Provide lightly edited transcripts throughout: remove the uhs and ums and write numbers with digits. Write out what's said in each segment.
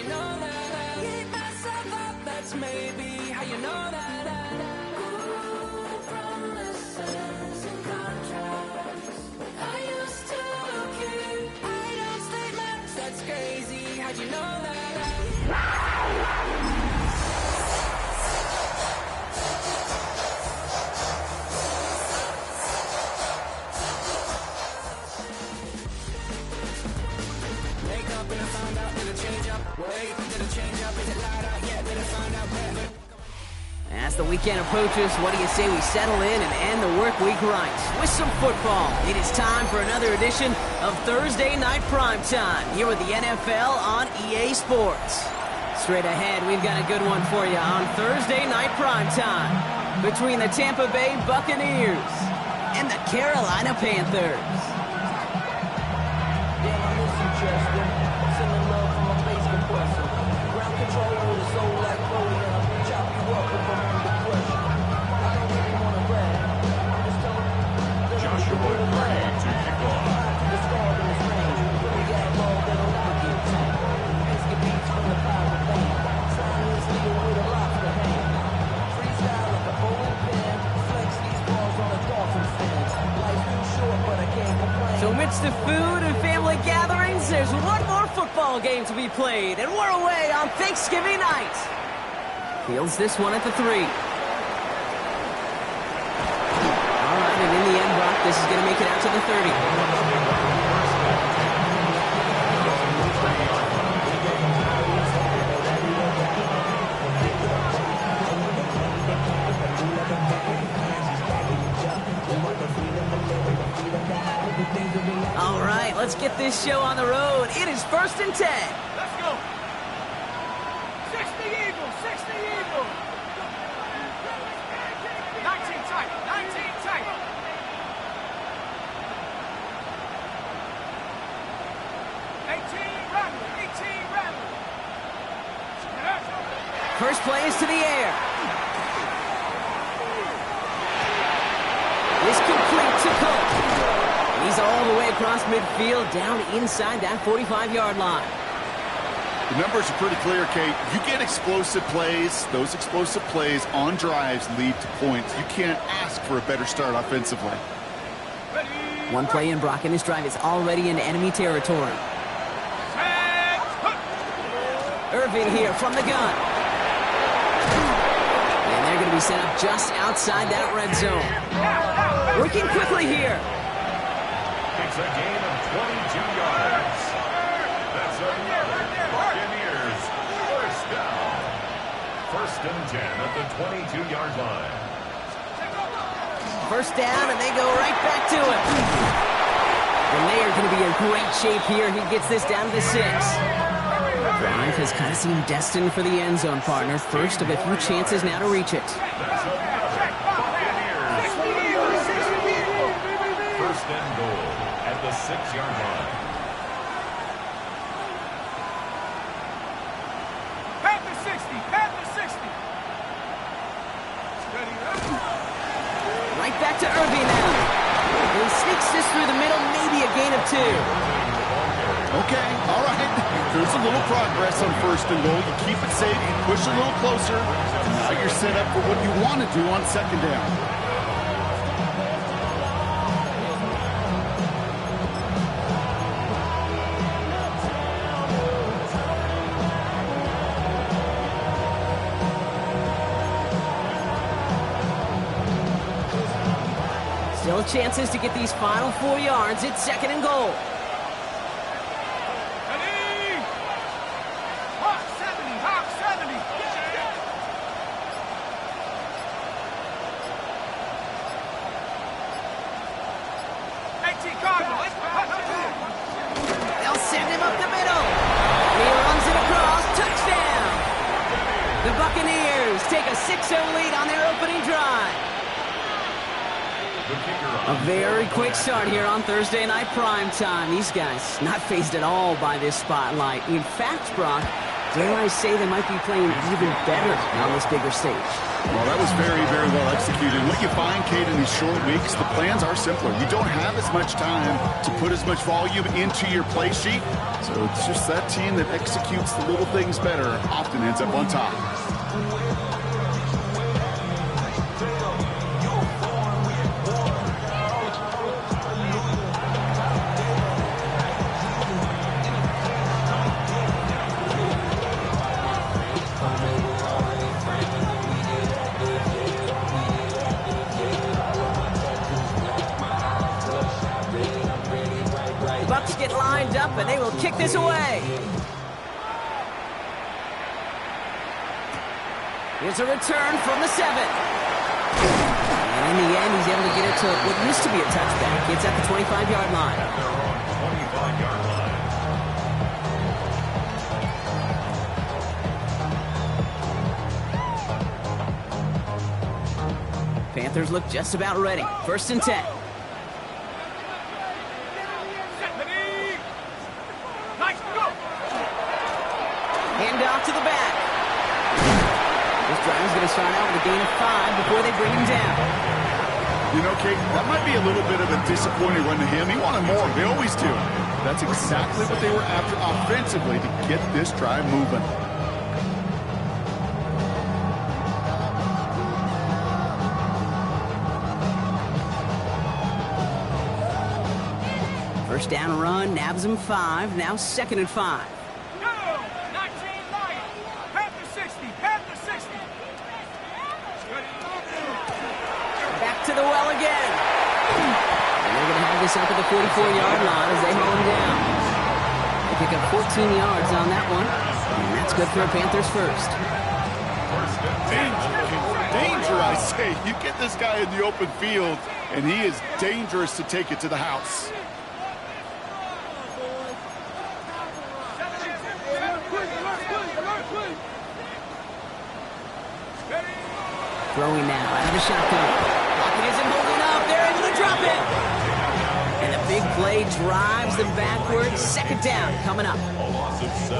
you know that? Keep myself up, that's maybe how you know that. Ooh, promises and contracts. I used to keep. I don't statements, that's crazy. How'd you know that? As the weekend approaches, what do you say we settle in and end the work week right with some football? It is time for another edition of Thursday Night Primetime here with the NFL on EA Sports. Straight ahead, we've got a good one for you on Thursday Night Primetime between the Tampa Bay Buccaneers and the Carolina Panthers. So amidst the food and family gatherings, there's one more football game to be played, and we're away on Thanksgiving night. Fields this one at the 3. All right, and in the end, Brock, this is going to make it out to the 30. All right, let's get this show on the road. It is 1st and 10. Let's go. 60 Eagles, 60 Eagles. 19 tight, 19 tight. 18 Rattler, 18 Rattler. First play is to the air. Is complete to Cook. He's all the way across midfield, down inside that 45-yard line. The numbers are pretty clear, Kate. You get explosive plays. Those explosive plays on drives lead to points. You can't ask for a better start offensively. One play in, Brock, and this drive is already in enemy territory. Irving here from the gun. And they're going to be set up just outside that red zone. Working quickly here. It's a gain of 22 yards. That's another Buccaneers first down. 1st and 10 at the 22-yard line. First down, and they go right back to it. And they are going to be in great shape here. He gets this down to the 6. Drive has kind of seemed destined for the end zone, partner. First of a few chances now to reach it. That's another Buccaneers first and goal at the 6-yard line. Panther 60, Panther 60. Right back to Irving now. He sneaks this through the middle, maybe a gain of 2. Okay, all right. There's a little progress on 1st and goal. You keep it safe, you push a little closer. Now you're set up for what you want to do on 2nd down. Still chances to get these final 4 yards. It's 2nd and goal. Ready? Hawk 70, Hawk 70. 18 Cardinals. They'll send him up the middle. He runs it across. Touchdown. The Buccaneers take a 6-0 lead on their opening drive. A very quick start here on Thursday Night Primetime. These guys not fazed at all by this spotlight. In fact, Brock, dare I say they might be playing even better on this bigger stage. Well, that was very, very well executed. What you find, Kate, in these short weeks, the plans are simpler. You don't have as much time to put as much volume into your play sheet. So it's just that team that executes the little things better often ends up on top. Bucs get lined up, and they will kick this away. Here's a return from the 7. And in the end, he's able to get it to what used to be a touchback. It's at the 25-yard line. They're on the 25-yard line. Panthers look just about ready. 1st and 10. Hand off to the back. This drive is going to start out with a gain of 5 before they bring him down. You know, Kate, that might be a little bit of a disappointing run to him. He wanted more. They always do. That's exactly what they were after offensively to get this drive moving. First down run, nabs him 5. Now 2nd and 5. Back to the well again. And they're going to have this up at the 44-yard line as they hold him down. They pick up 14 yards on that one. And that's good for a Panthers first. Danger, I say. You get this guy in the open field, and he is dangerous to take it to the house. Throwing now out of the shotgun. Pocket isn't holding up. They're able to drop it. And a big play drives them backwards. 2nd down coming up.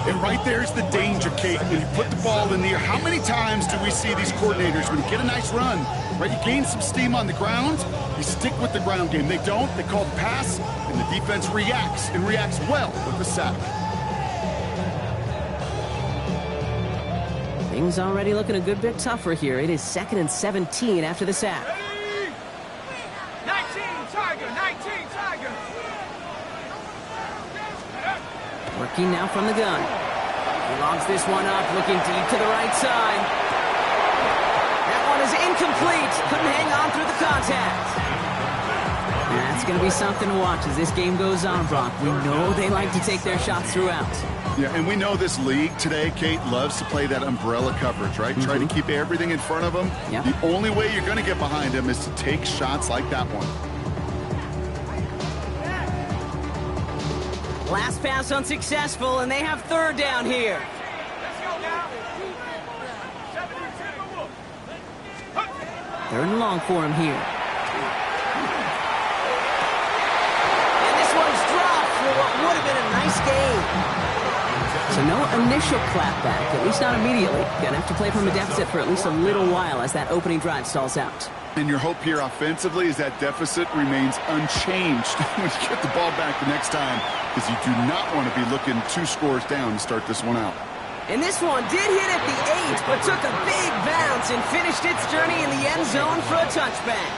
And right there's the danger, Kate. When you put the ball in the air, how many times do we see these coordinators, when you get a nice run, right, you gain some steam on the ground, you stick with the ground game. They don't. They call the pass, and the defense reacts, and reacts well with the sack. Things already looking a good bit tougher here. It is 2nd and 17 after the sack. 19 Tiger. Working now from the gun. He logs this one up, looking deep to the right side. That one is incomplete. Couldn't hang on through the contact. That's going to be something to watch as this game goes on, Brock. We know they like to take their shots throughout. Yeah, and we know this league today, Kate, loves to play that umbrella coverage, right? Try to keep everything in front of them. Yep. The only way you're going to get behind them is to take shots like that one. Last pass unsuccessful, and they have 3rd down here. Let's go now. 3rd and long for him here. And this one's dropped for what would have been a nice game. So no initial clapback, at least not immediately. Gonna have to play from a deficit for at least a little while as that opening drive stalls out. And your hope here offensively is that deficit remains unchanged when you get the ball back the next time, because you do not want to be looking 2 scores down to start this one out. And this one did hit at the 8, but took a big bounce and finished its journey in the end zone for a touchback.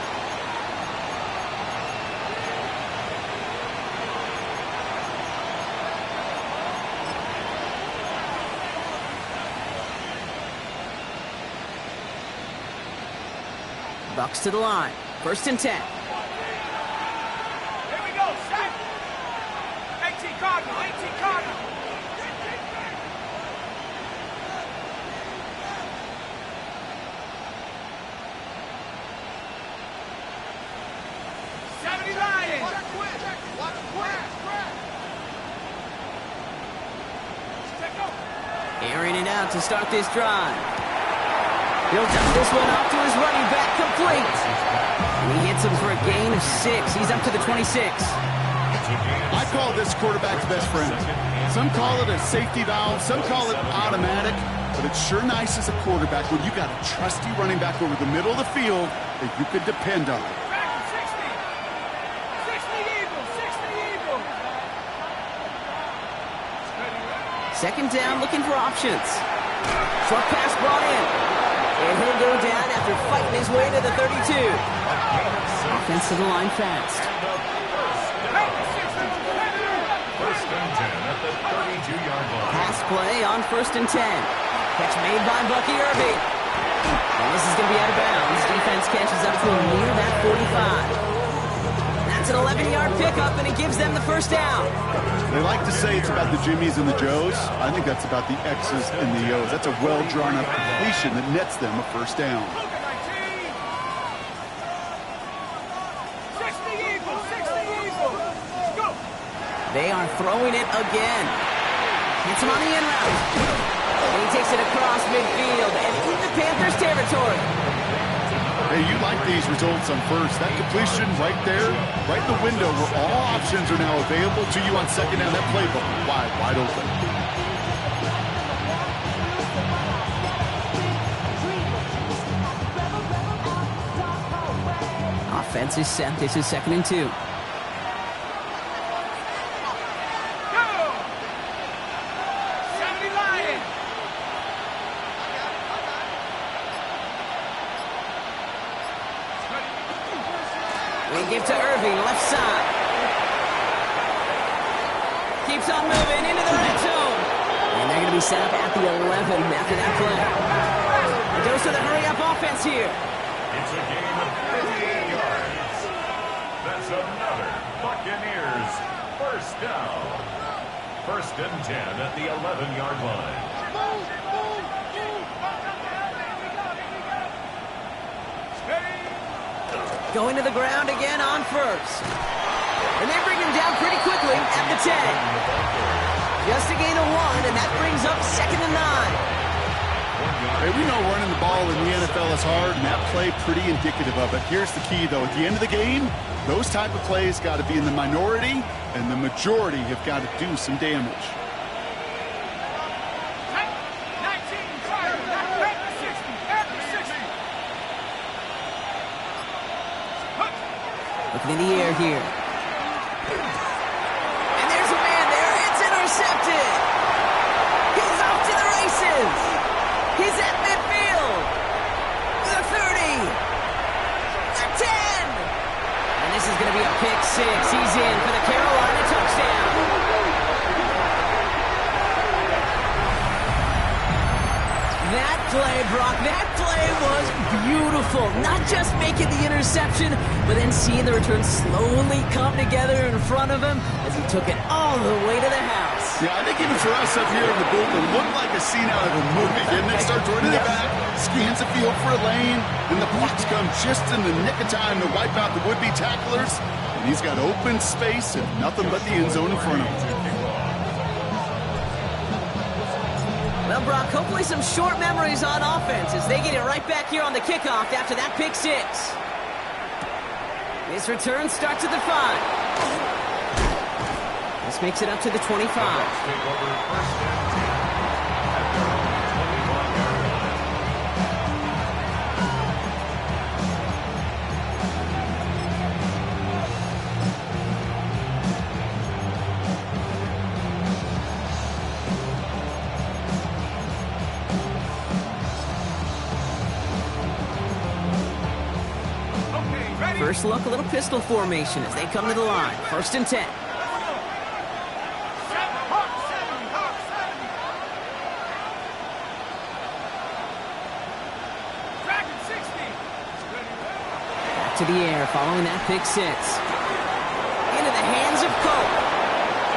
Bucs to the line. 1st and 10. Here we go, set. 18 Cardinal. 70 Lions. Airing it out to start this drive. He'll dump this one off to his running back, complete. And he hits him for a gain of 6. He's up to the 26. I call this quarterback's best friend. Some call it a safety valve, some call it automatic, but it's sure nice as a quarterback when you got a trusty running back over the middle of the field that you could depend on. Back to 60. 60 Eagles. 60 Eagles. Second down, looking for options. Short pass brought in. And he'll go down after fighting his way to the 32. Offense to the line fast. First and 10 at the 32-yard line. Pass play on 1st and 10. Catch made by Bucky Irving. And this is going to be out of bounds. Defense catches up to him near that 45. That's an 11-yard pickup, and it gives them the first down. They like to say it's about the Jimmies and the Joes. I think that's about the X's and the O's. That's a well-drawn-up completion that nets them a first down. 60 Eagles. 60 Eagles. Let's go. They are throwing it again. Hits him on the in route. And he takes it across midfield and into Panthers territory. Hey, you like these results on first. That completion right there, right in the window where all options are now available to you on second down. That playbook wide open. Offense is set. This is 2nd and 2. Give to Irving, left side. Keeps on moving into the red zone. And they're going to be set up at the 11 after that play. It goes to the hurry-up offense here. It's a gain of 58 yards. That's another Buccaneers first down. First and 10 at the 11-yard line. Going to the ground again on 1st. And they bring him down pretty quickly at the 10. Just a gain of 1, and that brings up 2nd and 9. Hey, we know running the ball in the NFL is hard, and that play pretty indicative of it. Here's the key, though. At the end of the game, those type of plays got to be in the minority, and the majority have got to do some damage. Looking in the air here. And there's a man there. It's intercepted. He's off to the races. He's at midfield. The 30. The 10. And this is going to be a pick 6. He's in for the Carolina touchdown. That play, Brock, that play was beautiful. Not just making the interception, but then seeing the return slowly come together in front of him as he took it all the way to the house. Yeah, I think even for us up here in the booth, it looked like a scene out of a movie, didn't it? Starts running it back, scans the field for a lane, and the Bucs come just in the nick of time to wipe out the would-be tacklers. And he's got open space and nothing but the end zone in front of him. Well, Brock, hopefully some short memories on offense as they get it right back here on the kickoff after that pick 6. This return starts at the 5. This makes it up to the 25. First look, a little pistol formation as they come to the line. 1st and 10. Back to the air following that pick 6. Into the hands of Cole.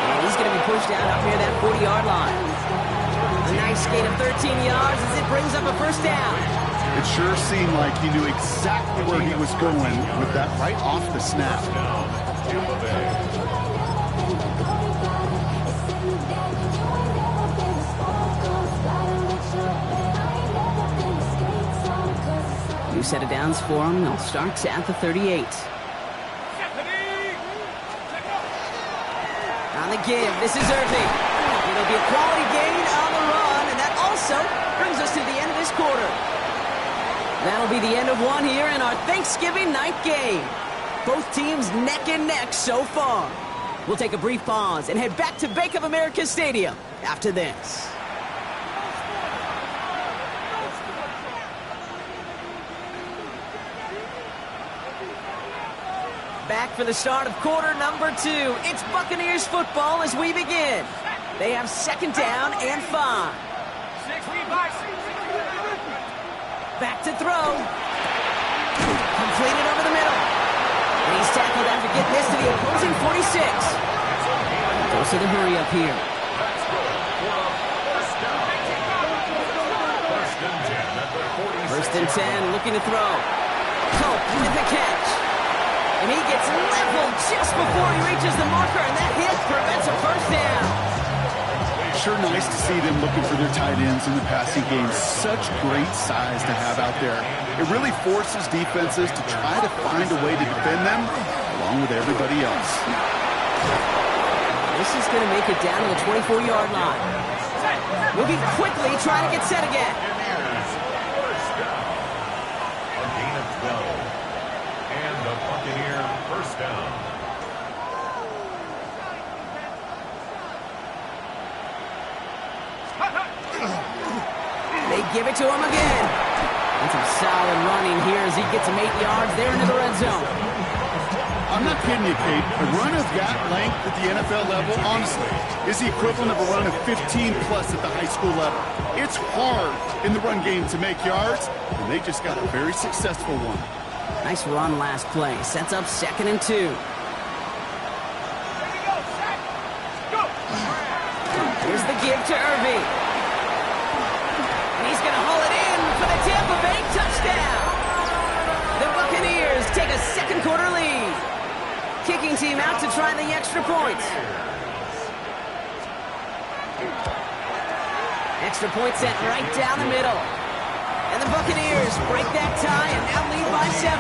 And he's going to be pushed out up near that 40-yard line. A nice gain of 13 yards as it brings up a first down. It sure seemed like he knew exactly where he was going with that right off the snap. New set of downs for him. They'll start at the 38. give. This is Irving. It'll be a quality gain on the run, and that also brings us to the end of this quarter. That'll be the end of one here in our Thanksgiving night game. Both teams neck and neck so far. We'll take a brief pause and head back to Bank of America Stadium after this. Back for the start of quarter number 2. It's Buccaneers football as we begin. They have second down and 5. Back to throw. Completed over the middle. And he's tackled after getting this to the opposing 46. Goes to the hurry up here. First and 10, looking to throw. Cope with the catch. And he gets leveled just before he reaches the marker, and that hit prevents a first down. Sure nice to see them looking for their tight ends in the passing game. Such great size to have out there. It really forces defenses to try to find a way to defend them along with everybody else. This is going to make it down to the 24-yard line. We'll be quickly trying to get set again. A gain of 12. And the Buccaneer first down. They give it to him again. And some solid running here as he gets him 8 yards there into the red zone. I'm not kidding you, Kate. A run of that length at the NFL level, honestly, is the equivalent of a run of 15-plus at the high school level. It's hard in the run game to make yards, and they just got a very successful one. Nice run last play. Sets up second and 2. Here's the give to Irving. And he's going to haul it in for the Tampa Bay touchdown. The Buccaneers take a second quarter lead. Kicking team out to try the extra points. Extra point sent right down the middle. And the Buccaneers break that tie and now lead by 7.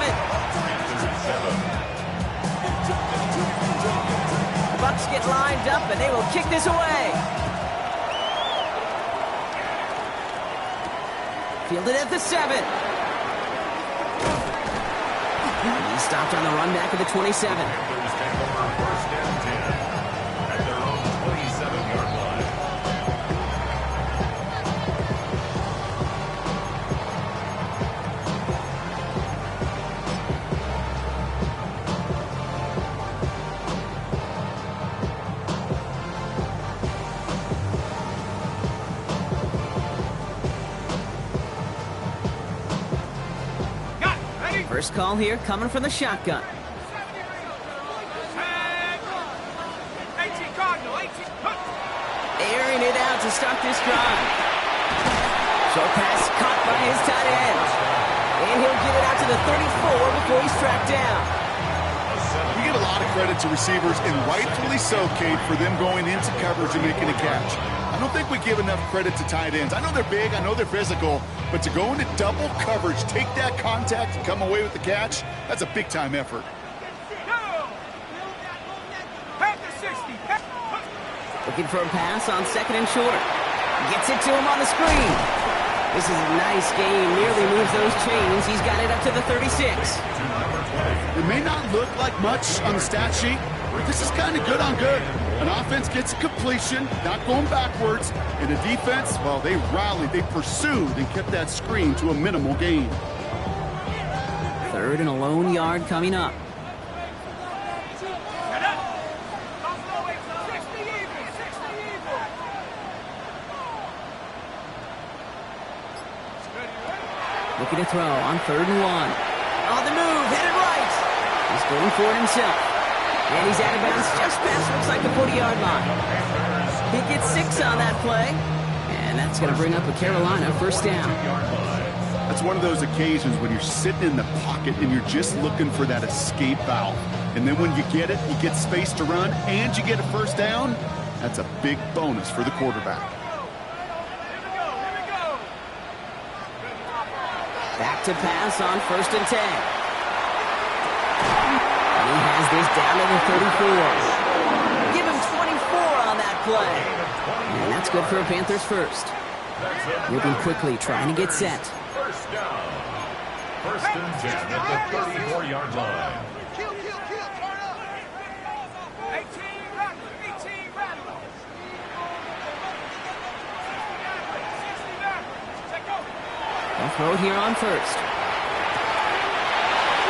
The Bucs get lined up and they will kick this away. Fielded at the 7. He stopped on the run back of the 27. First and 10 at their own 27-yard line. First call here coming from the shotgun. Airing it out to start this drive. Short pass caught by his tight end. And he'll get it out to the 34 before he's tracked down. We give a lot of credit to receivers, and rightfully so, Kate, for them going into coverage and making a catch. I don't think we give enough credit to tight ends. I know they're big, I know they're physical, but to go into double coverage, take that contact, and come away with the catch, that's a big-time effort. Looking for a pass on second and short. Gets it to him on the screen. This is a nice game. Nearly moves those chains. He's got it up to the 36. It may not look like much on the stat sheet, but this is kind of good on good. An offense gets a completion, not going backwards, and a defense, well, they rallied, they pursued, and kept that screen to a minimal gain. Third and a lone yard coming up. Looking to throw on 3rd and 1. On the move, headed right. He's going for it himself. And he's out of bounds just past, looks like the 40-yard line. He gets 6 on that play. And that's going to bring up a Carolina first down. That's one of those occasions when you're sitting in the pocket and you're just looking for that escape valve. And then when you get it, you get space to run, and you get a first down. That's a big bonus for the quarterback. Back to pass on 1st and 10. And he has this down to the 34. Give him 24 on that play. And that's good for a Panthers first. Moving quickly, trying to get set. First down. First and 10 at the 34-yard line. Kill, turn up. 18 rattle. 60 Take over. They'll throw it here on first.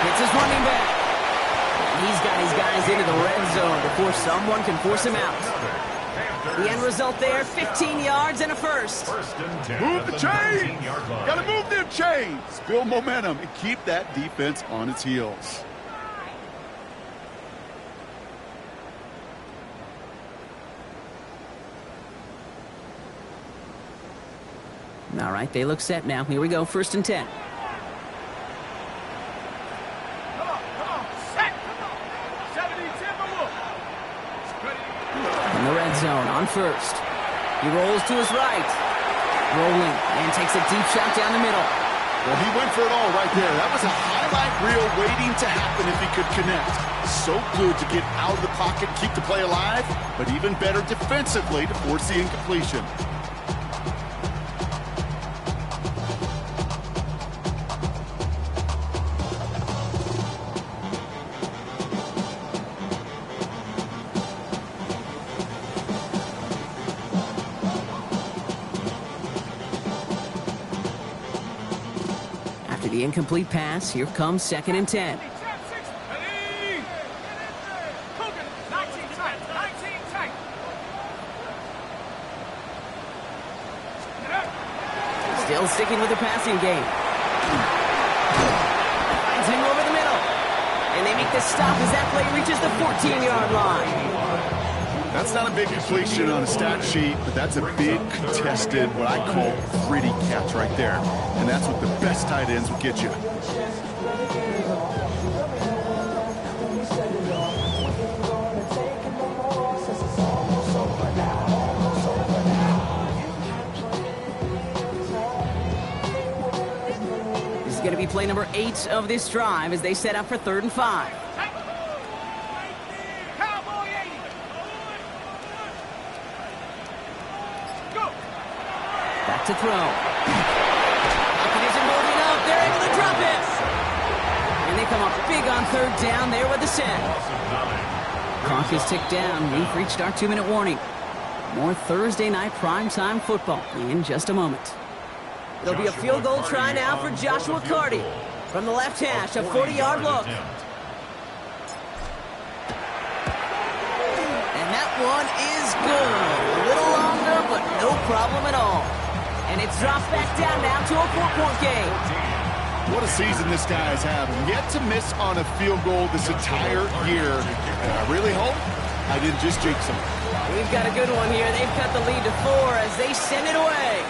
It's his running back. And he's got his guys into the red zone before someone can force him out. The end result there, 15 yards and a first. First and 10 Move at the the chains. 19-yard line. Got to move them chains. Build momentum and keep that defense on its heels. All right, they look set now. Here we go, first and 10. Come on. Set. 70, Timberwolf. In the red zone on first. He rolls to his right. Rolling and takes a deep shot down the middle. Well, he went for it all right there. That was a highlight reel waiting to happen if he could connect. So good to get out of the pocket, keep the play alive, but even better defensively to force the incompletion. After the incomplete pass, here comes second and 10. Ready. Coogan, 19 tight. Get up. Still sticking with the passing game. Finds him over the middle. And they make the stop as that play reaches the 14-yard line. That's not a big completion on a stat sheet, but that's a big contested, what I call gritty catch right there. And that's what the best tight ends will get you. This is going to be play number 8 of this drive as they set up for 3rd and 5. Cowboy 80. Go. Back to throw. Pocket isn't holding up. They're able to drop it. And they come up big on 3rd down there with the set. Clock is ticked down. We've reached our 2-minute warning. More Thursday night primetime football in just a moment. There'll be a field goal try now for Joshua Carty. From the left hash, a 40-yard look. And that one is good. A little longer, but no problem at all. And it's dropped back down now to a 4-point game. What a season this guy is having. Yet to miss on a field goal this entire year. And I really hope I didn't just jinx him. We've got a good one here. They've cut the lead to 4 as they send it away.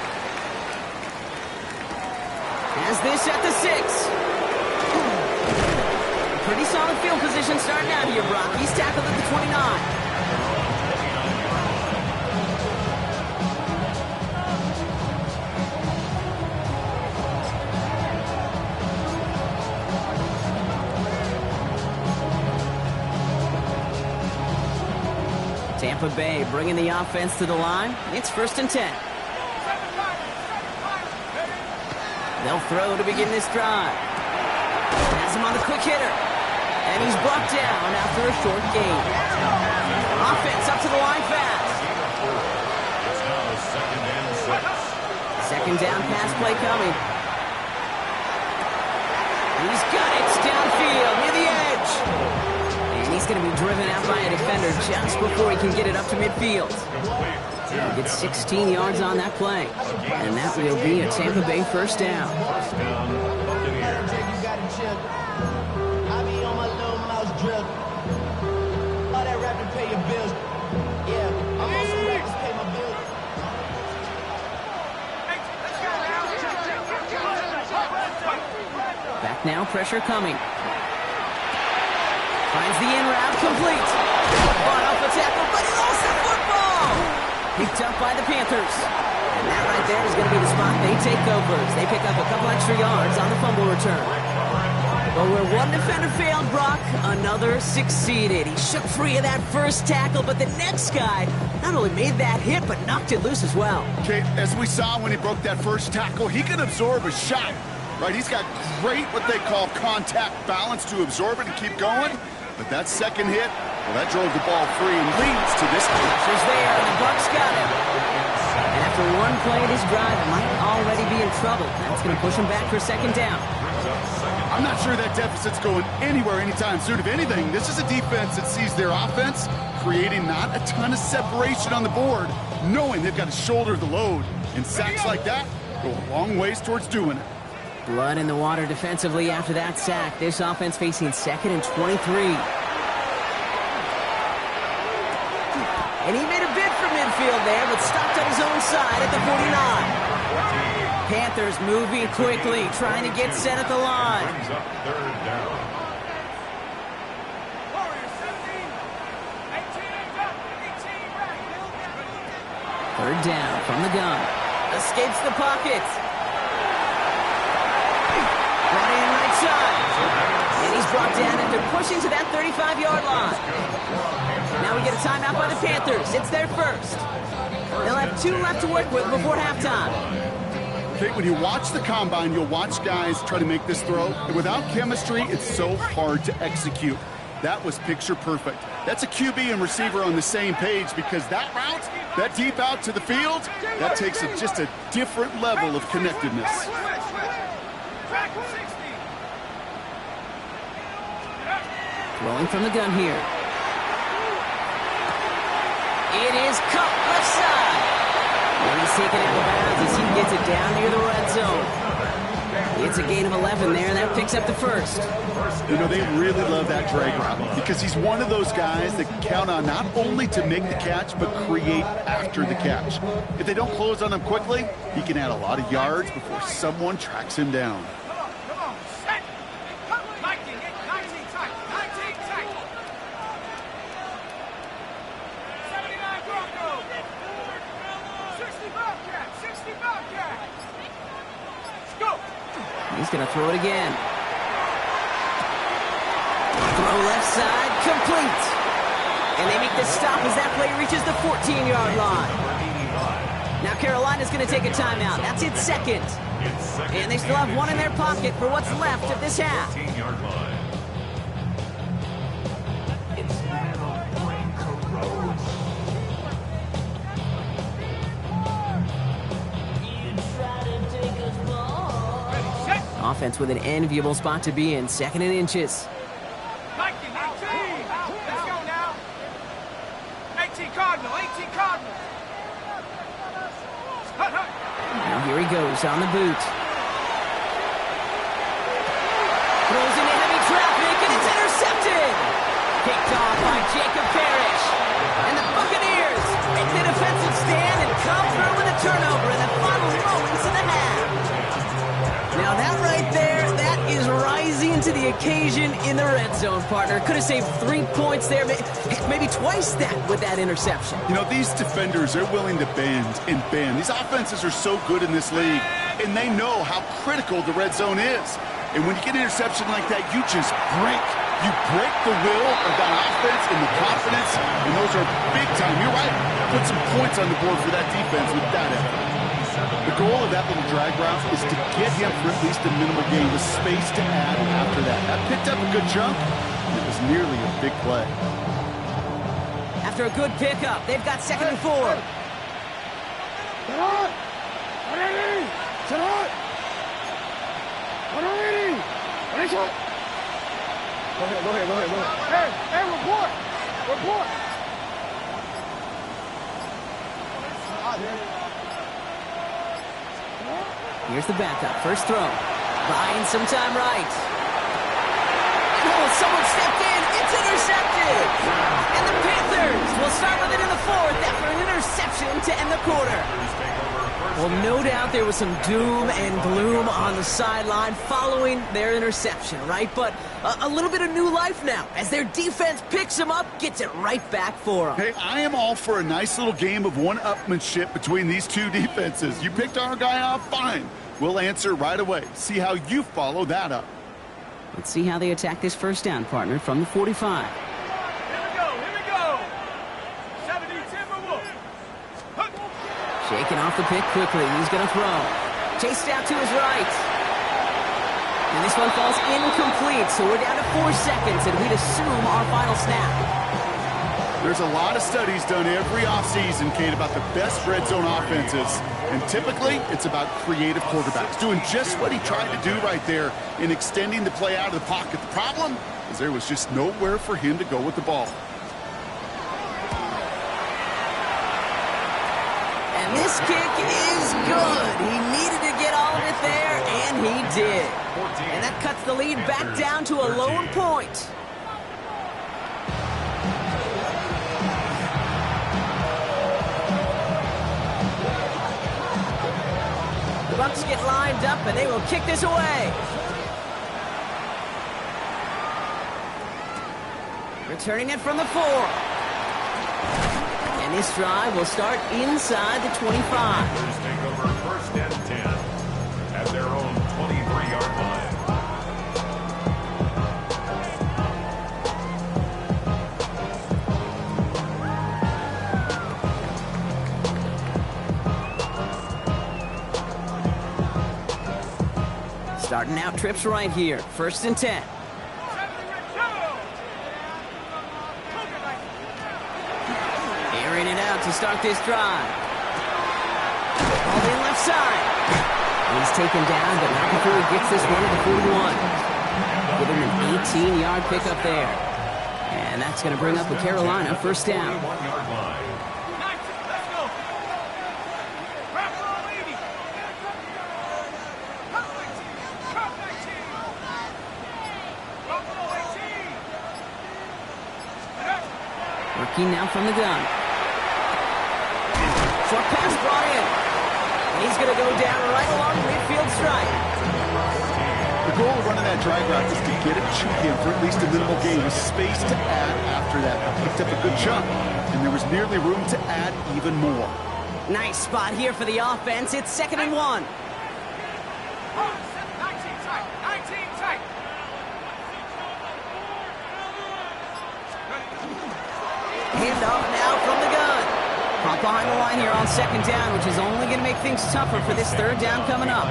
As this at the 6. Pretty solid field position starting out here, Brock. He's tackled at the 29. Tampa Bay bringing the offense to the line. It's 1st and 10. They'll throw to begin this drive. Has him on the quick hitter. And he's brought down after a short gain. Offense up to the line fast. It's now 2nd and 6. Second down pass play coming. He's got it downfield near the edge. And he's going to be driven out by a defender just before he can get it up to midfield. He'll get 16 yards on that play. And that will be a Tampa Bay 1st down. First down, Buccaneers. I be on my little mouse drill. All that rapping pay your bills. Yeah, I'm on some rappers pay my bills. Back now, pressure coming. Finds the in route complete. Fought off a tackle, but he lost the football. Picked up by the Panthers. And that right there is going to be the spot they take over as they pick up a couple extra yards on the fumble return. But where one defender failed, Brock, another succeeded. He shook free of that first tackle, but the next guy not only made that hit, but knocked it loose as well. Okay, as we saw when he broke that first tackle, he can absorb a shot, right? He's got great, what they call contact balance to absorb it and keep going. But that second hit, well, that drove the ball free and leads to this play. Pressure's there, and the Bucs got him. And after one play of his drive, might already be in trouble. That's going to push him back for second down. I'm not sure that deficit's going anywhere anytime soon. If anything, this is a defense that sees their offense creating not a ton of separation on the board, knowing they've got to shoulder the load. And sacks like that go a long ways towards doing it. Blood in the water defensively after that sack. This offense facing 2nd and 23. And he made a bid for midfield there, but stopped on his own side at the 49. Panthers moving quickly, trying to get set at the line. Brings up third down. Third down from the gun. Escapes the pocket. Brought in right side. And he's brought down after pushing to that 35-yard line. Now we get a timeout by the Panthers. It's their first. They'll have 2 left to work with before halftime. Okay, when you watch the combine, you'll watch guys try to make this throw. And without chemistry, it's so hard to execute. That was picture perfect. That's a QB and receiver on the same page, because that route, that deep out to the field, that takes just a different level of connectedness. Rolling from the gun here. It is cut left side. And he's taken out of bounds as he gets it down near the red zone. It's a gain of 11 there, and that picks up the first. You know, they really love that drag route because he's one of those guys that can count on not only to make the catch, but create after the catch. If they don't close on him quickly, he can add a lot of yards before someone tracks him down. He's going to throw it again. Throw left side, complete. And they make the stop as that play reaches the 14-yard line. Now Carolina's going to take a timeout. That's its second. And they still have one in their pocket for what's left of this half. 14-yard line. Offense with an enviable spot to be in, 2nd and inches. Let's go now. 18 Cardinal, 18 Cardinal. Now here he goes on the boot. Throws into heavy traffic, and it's intercepted. Picked off by Jacob Parrish. And the Buccaneers make the defensive stand and come through with a turnover in the final moments of the half. Now that right there, that is rising to the occasion in the red zone, partner. Could have saved 3 points there, maybe twice that with that interception. You know, these defenders, they're willing to bend and bend. These offenses are so good in this league, and they know how critical the red zone is. And when you get an interception like that, you just break. You break the will of that offense and the confidence, and those are big time. You're right. Put some points on the board for that defense with that effort. The goal of that little drag route is to get him for at least a minimal gain with space to add after that. That picked up a good chunk, and it was nearly a big play. After a good pickup, they've got 2nd and 4. Go ahead. Hey, report. Here's the backup. First throw. Buying some time right. Oh, someone stepped in. It's intercepted. And the Panthers will start with it in the 4th after an interception to end the quarter. Well, no doubt there was some doom and gloom on the sideline following their interception, right? But a little bit of new life now as their defense picks them up, gets it right back for them. Hey, I am all for a nice little game of one-upmanship between these two defenses. You picked our guy off, fine. We'll answer right away. See how you follow that up. Let's see how they attack this first down, partner, from the 45. Here we go. 70 Timberwolves. Shaking off the pick quickly. He's going to throw. Chased out to his right. And this one falls incomplete, so we're down to 4 seconds, and we'd assume our final snap. There's a lot of studies done every offseason, Kate, about the best red zone offenses. And typically, it's about creative quarterbacks doing just what he tried to do right there in extending the play out of the pocket. The problem is there was just nowhere for him to go with the ball. And this kick is good. He needed to get all of it there, and he did. And that cuts the lead back down to a lower point. The Bucs get lined up, and they will kick this away. Returning it from the 4. And this drive will start inside the 25. Packers take over first and 10 at their own 23-yard line. Starting out trips right here. First and 10. Airing it out to start this drive. All in left side. He's taken down, but not before he gets this one to the 41. Give him an 18-yard pickup there. And that's going to bring up a Carolina first down. 21-yard line. Working now from the gun. Short pass brought in. And he's going to go down right along the midfield stripe. The goal of running that drag route is to get it to him for at least a minimal gain with space to add after that. I picked up a good chunk, and there was nearly room to add even more. Nice spot here for the offense. It's 2nd and 1. 19 tight. 19 tight. Handoff now from the gun. Pop behind the line here on 2nd down, which is only going to make things tougher for this 3rd down coming up.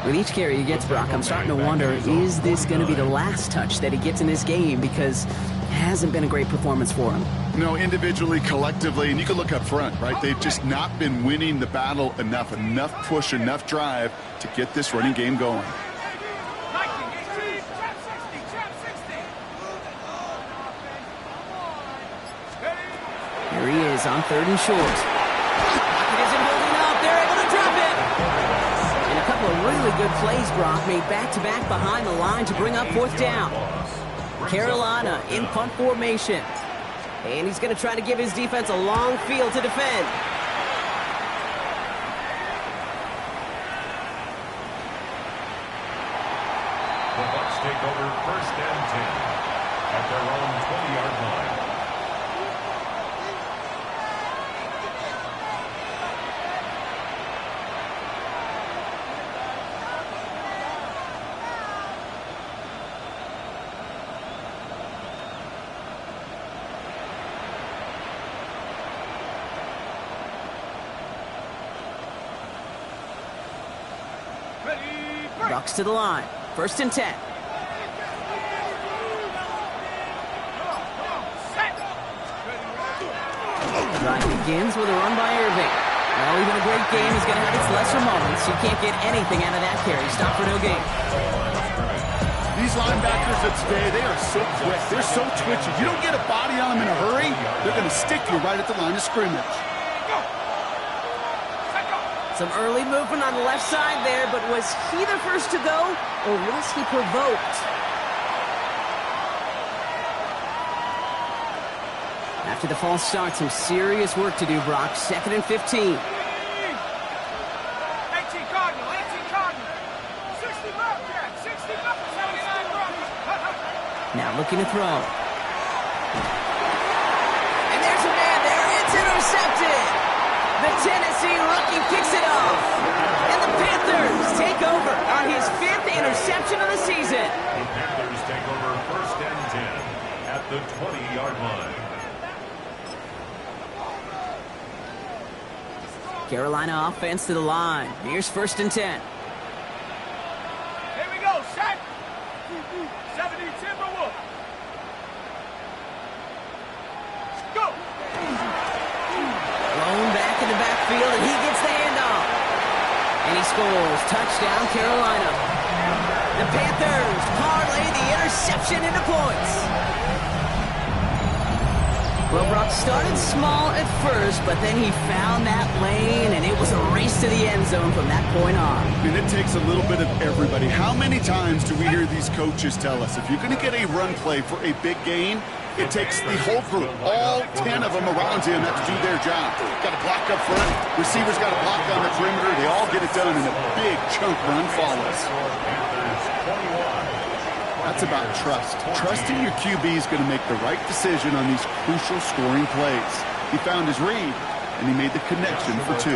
With each carry he gets, Brock, I'm starting to wonder, is this going to be the last touch that he gets in this game? Because it hasn't been a great performance for him. No, individually, collectively, and you can look up front, right? They've just not been winning the battle enough push, enough drive to get this running game going. Here he is on 3rd and short. It isn't holding up. They're able to drop it. And a couple of really good plays, Brock, made back-to-back behind the line to bring up 4th down. Carolina in punt formation. And he's going to try to give his defense a long field to defend. The Bucs take over first and 10 at their own 20-yard line. Bucs to the line. 1st and 10. Drive begins with a run by Irving. Well, even a great game is going to have its lesser moments. You can't get anything out of that carry. Stop for no gain. These linebackers of today, they are so quick. They're so twitchy. You don't get a body on them in a hurry, they're going to stick you right at the line of scrimmage. Some early movement on the left side there, but was he the first to go, or was he provoked? After the false start, some serious work to do, Brock. 2nd and 15. 18 Cardinal. 18 Cardinal. 60 bucks, yeah. 60 bucks. 79 bucks. Now looking to throw. And there's a man there. It's intercepted. The Tennessee rookie picks it off. And the Panthers take over on his 5th interception of the season. The Panthers take over first and 10 at the 20-yard line. Carolina offense to the line. Here's 1st and 10. Here we go, set. 70 Timberwolves. Go. Thrown back in the backfield, and he gets the handoff. And he scores. Touchdown, Carolina. The Panthers parlay the interception into points. Well, Brock started small at first, but then he found that lane, and it was a race to the end zone from that point on. And it takes a little bit of everybody. How many times do we hear these coaches tell us, if you're going to get a run play for a big gain, it takes the whole group, all 10 of them around him have to do their job. Got to block up front. Receivers got to block on the perimeter. They all get it done, and a big chunk run follows. That's about trust. Trusting your QB is going to make the right decision on these crucial scoring plays. He found his read, and he made the connection for 2.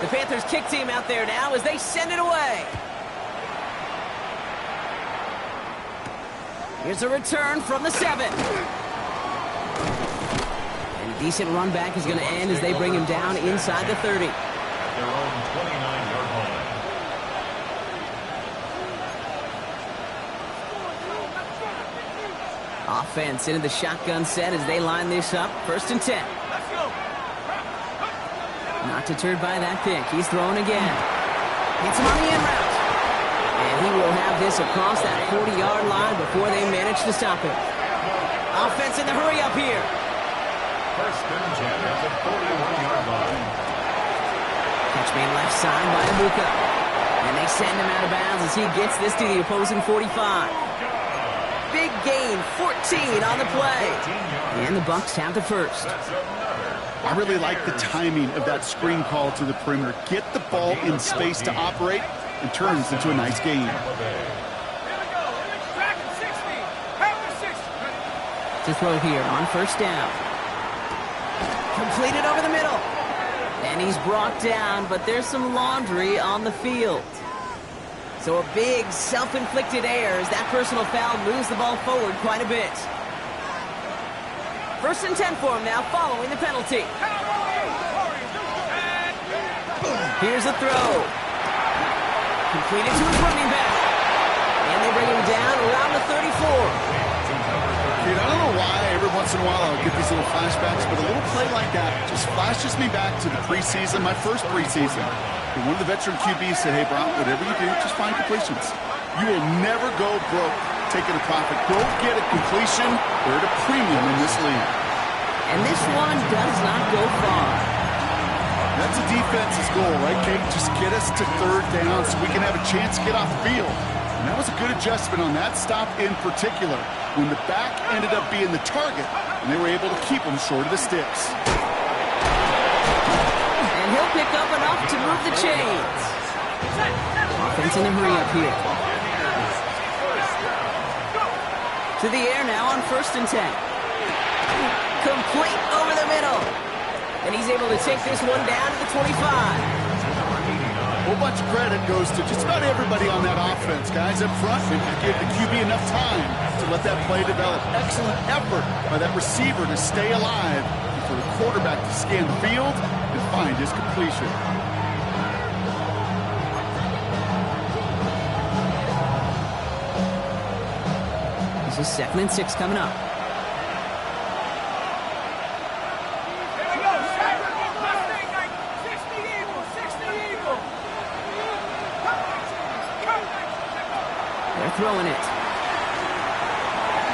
The Panthers kick team out there now as they send it away. Here's a return from the 7. And a decent run back is going to end as they bring him down inside the 30. At their own 29-yard line. Offense into the shotgun set as they line this up. 1st and 10. Let's go. Not deterred by that pick. He's throwing again. Hits him on the end route. And he will have this across that 40-yard line before they manage to stop him. Offense in the hurry up here. 1st and 10 at the 41-yard line. Catch made left side by Ibuka. And they send him out of bounds as he gets this to the opposing 45. Big gain, 14 on the play. And the Bucs have the first. I really like the timing of that screen call to the perimeter. Get the ball in space to operate, and turns into a nice game. Here we go. Back at 60. Half the 60. To throw here on 1st down. Completed over the middle. And he's brought down, but there's some laundry on the field. So a big self-inflicted error as that personal foul moves the ball forward quite a bit. 1st and 10 for him now following the penalty. Here's a throw. Completed to his running back. And they bring him down around the 34. Dude, I don't know why every once in a while I'll get these little flashbacks, but a little play like that just flashes me back to the preseason, my first preseason. And one of the veteran QBs said, hey, Brown, whatever you do, just find completions. You will never go broke taking a profit. Go get a completion. They're at a premium in this league. And this one does not go far. That's a defense's goal, right, Kate? Just get us to 3rd down so we can have a chance to get off the field. And that was a good adjustment on that stop in particular, when the back ended up being the target, and they were able to keep him short of the sticks. And he'll pick up enough to move the chains. Offense in a hurry up here. To the air now on 1st and 10. Complete over the middle. And he's able to take this one down to the 25. A whole bunch of credit goes to just about everybody on that offense. Guys up front, they give the QB enough time to let that play develop. Excellent effort by that receiver to stay alive and for the quarterback to scan the field and find his completion. This is 2nd and 6 coming up. Here we go. Set. Mustang, 60 Eagle. 60 Eagle. They're throwing it.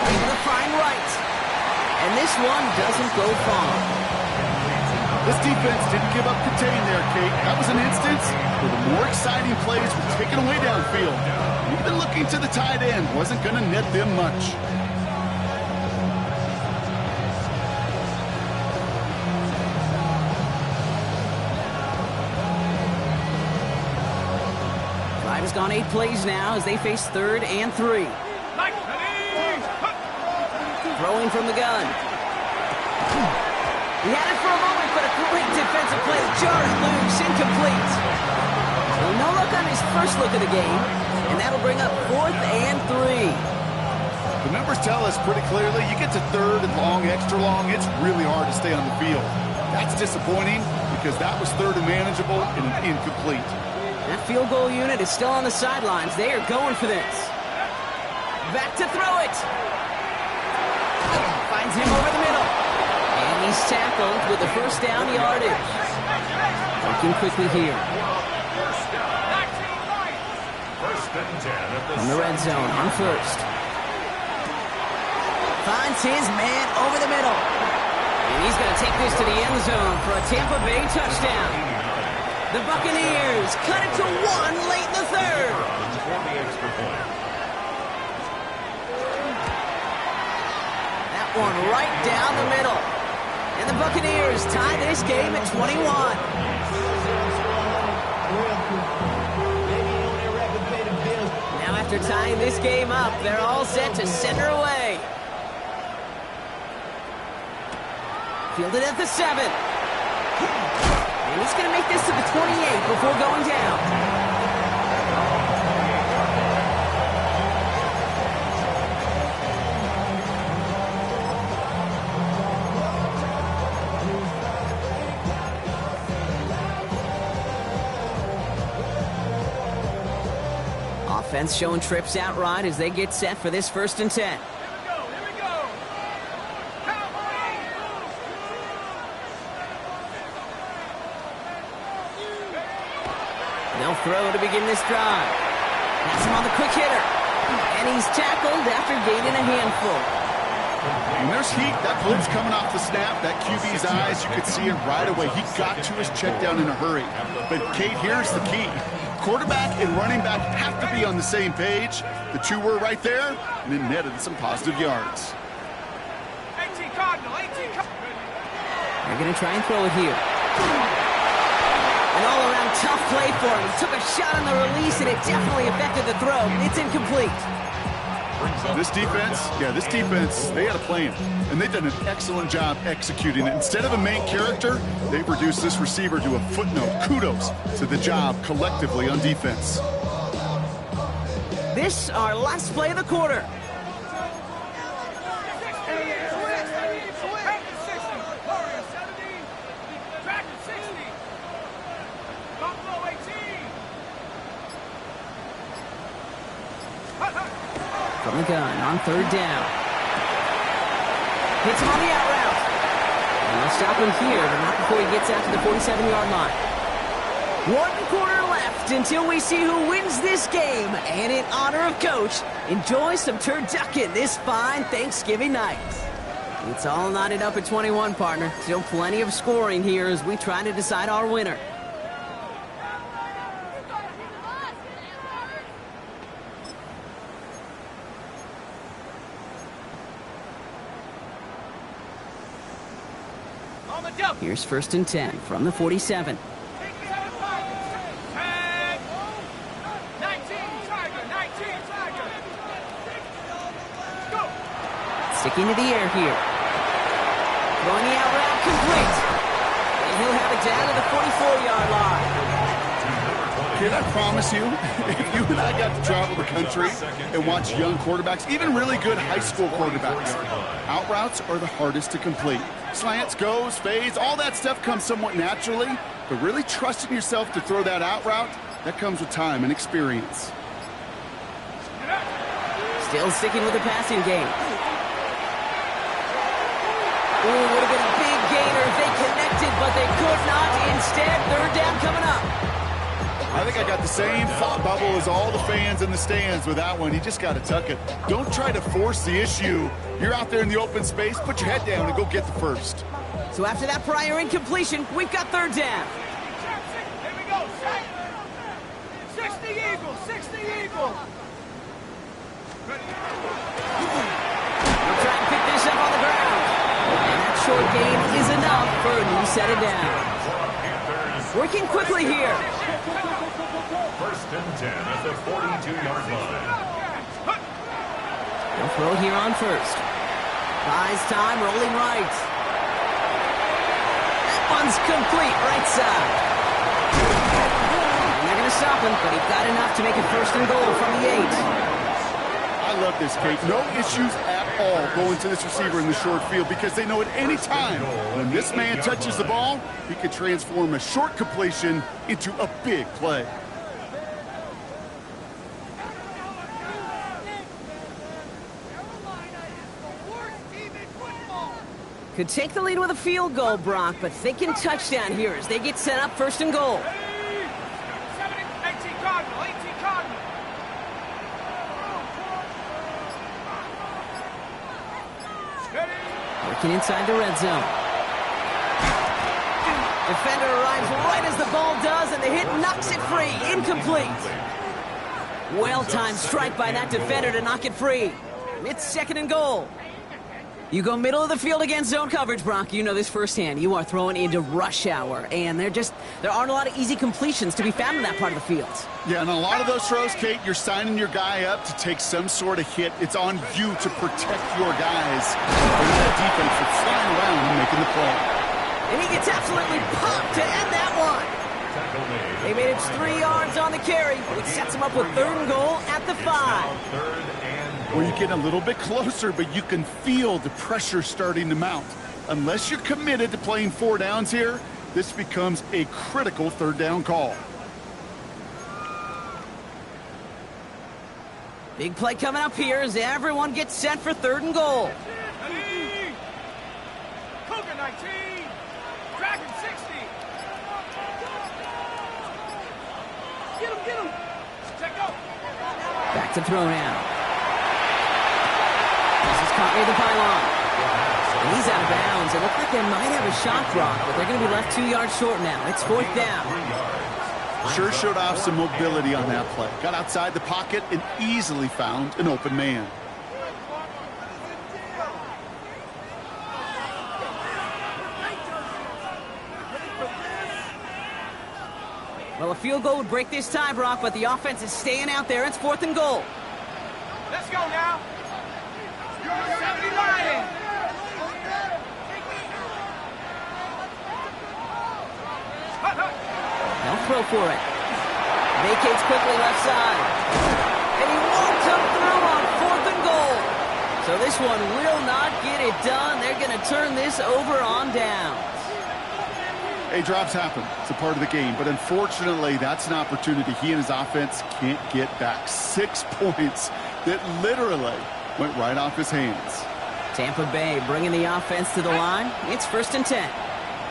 Into the fine right. And this one doesn't go far. This defense didn't give up contain there, Kate. That was an instance where the more exciting plays were taken away downfield. Even looking to the tight end wasn't going to net them much. Drive has gone 8 plays now as they face 3rd and 3. Throwing from the gun. He had it for a moment, but a great defensive play. Jarred loose, incomplete. So no look on his first look of the game, and that'll bring up 4th and 3. The numbers tell us pretty clearly, you get to third and long, extra long, it's really hard to stay on the field. That's disappointing because that was third and manageable and an incomplete. That field goal unit is still on the sidelines. They are going for this. Back to throw it. Finds him over the middle. And he's tackled with the first down yardage. Working quickly here. First and 10 at the In the red zone on first. Finds his man over the middle. And he's going to take this to the end zone for a Tampa Bay touchdown. The Buccaneers cut it to 1 late in the third. for the extra point. That one right down the middle. And the Buccaneers tie this game at 21. Now after tying this game up, they're all set to send her away. Fielded at the 7. And he's going to make this to the 28 before going down. Offense showing trips out right as they get set for this 1st and 10. They'll throw to begin this drive. That's him on the quick hitter. And he's tackled after gaining a handful. And there's heat. That blitz coming off the snap. That QB's eyes, you could see it right away. He got to his check down in a hurry. But, Kate, here's the key. Quarterback and running back have to be on the same page. The two were right there, and it netted some positive yards. 18 Cardinal, 18 Cardinal. They're going to try and throw it here. An all-around tough play for him. He took a shot on the release, and it definitely affected the throw. It's incomplete. This defense, they had a plan, and they've done an excellent job executing it. Instead of a main character, they've reduced this receiver to a footnote. Kudos to the job collectively on defense. This, our last play of the quarter. From the gun on 3rd down. Hits him on the out route. And they'll stop him here, but not before he gets out to the 47-yard line. 1 quarter left until we see who wins this game. And in honor of Coach, enjoy some turducken this fine Thanksgiving night. It's all knotted up at 21, partner. Still plenty of scoring here as we try to decide our winner. Here's 1st and 10 from the 47. Sticking to the air here. Throwing the out route complete. And he'll have it down to the 44-yard line. Kid, I promise you, if you and I got to travel the country and watch young quarterbacks, even really good high school quarterbacks, out routes are the hardest to complete. Slants, goes, fades, all that stuff comes somewhat naturally, but really trusting yourself to throw that out route, that comes with time and experience. Still sticking with the passing game. Ooh, would have been a big gainer if they connected, but they could not. Instead, 3rd down coming up. I think I got the same thought bubble as all the fans in the stands with that one. You just got to tuck it. Don't try to force the issue. You're out there in the open space. Put your head down and go get the first. So after that prior incompletion, we've got 3rd down. Here we go. 60 Eagles. 60 Eagles. They'll try and pick this up on the ground. And that short gain is enough for a new set of downs. Working quickly here. 1st and 10 at the 42-yard line. They'll throw it here on 1st. Buys time, rolling right. That one's complete, right side. And they're going to stop him, but he got enough to make it 1st and goal from the 8. I I love this, Kate. No issues at all going to this receiver in the short field because they know at any time when this man touches the ball, he can transform a short completion into a big play. Could take the lead with a field goal, Brock, but thinking touchdown here as they get set up first and goal. 18 Cardinal, 18 Cardinal. Working inside the red zone. Defender arrives right as the ball does, and the hit knocks it free. Incomplete. Well-timed strike by that defender to knock it free. It's second and goal. You go middle of the field against zone coverage, Brock. You know this firsthand. You are throwing into rush hour, and there aren't a lot of easy completions to be found in that part of the field. Yeah, and a lot of those throws, Kate, you're signing your guy up to take some sort of hit. It's on you to protect your guys. And that defense is flying around and making the play. And he gets absolutely popped to end that one. They made it 3 yards on the carry, which sets him up with third and goal at the 5. Where you get a little bit closer, but you can feel the pressure starting to mount. Unless you're committed to playing 4 downs here, this becomes a critical third down call. Big play coming up here as everyone gets set for third and goal. Cougar 19. Dragon 60. Get him. Check go. Back to throw now. This is caught near the pylon. And he's out of bounds. It looked like they might have a shot block, but they're going to be left 2 yards short now. It's fourth down. Sure showed off some mobility on that play. Got outside the pocket and easily found an open man. Well, a field goal would break this tie, Brock, but the offense is staying out there. It's fourth and goal. Let's go now. 70 Lions. They'll throw for it. Vacates quickly left side. And he won't come through on fourth and goal. So this one will not get it done. They're going to turn this over on down. Hey, drops happen. It's a part of the game. But unfortunately, that's an opportunity he and his offense can't get back. 6 points that literally went right off his hands. Tampa Bay bringing the offense to the line. It's first and 10.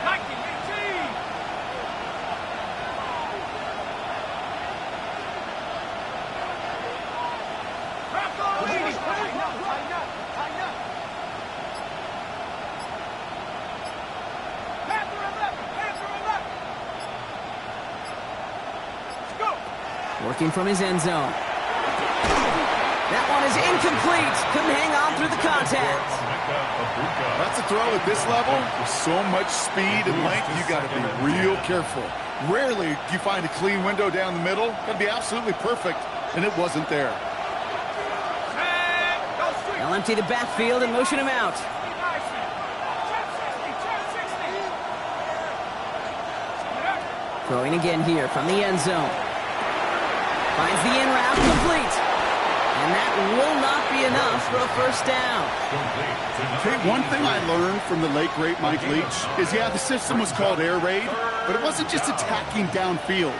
19, 18. Working from his end zone. That one is incomplete. Couldn't hang on through the contact. That's a throw at this level. With so much speed and length, you got to be real careful. Rarely do you find a clean window down the middle. Got to be absolutely perfect, and it wasn't there. They'll empty the backfield and motion him out. Throwing again here from the end zone. Finds the in route, complete. And that will not be enough for a first down. Okay, one thing I learned from the late, great Mike Leach is, yeah, the system was called air raid, but it wasn't just attacking downfield.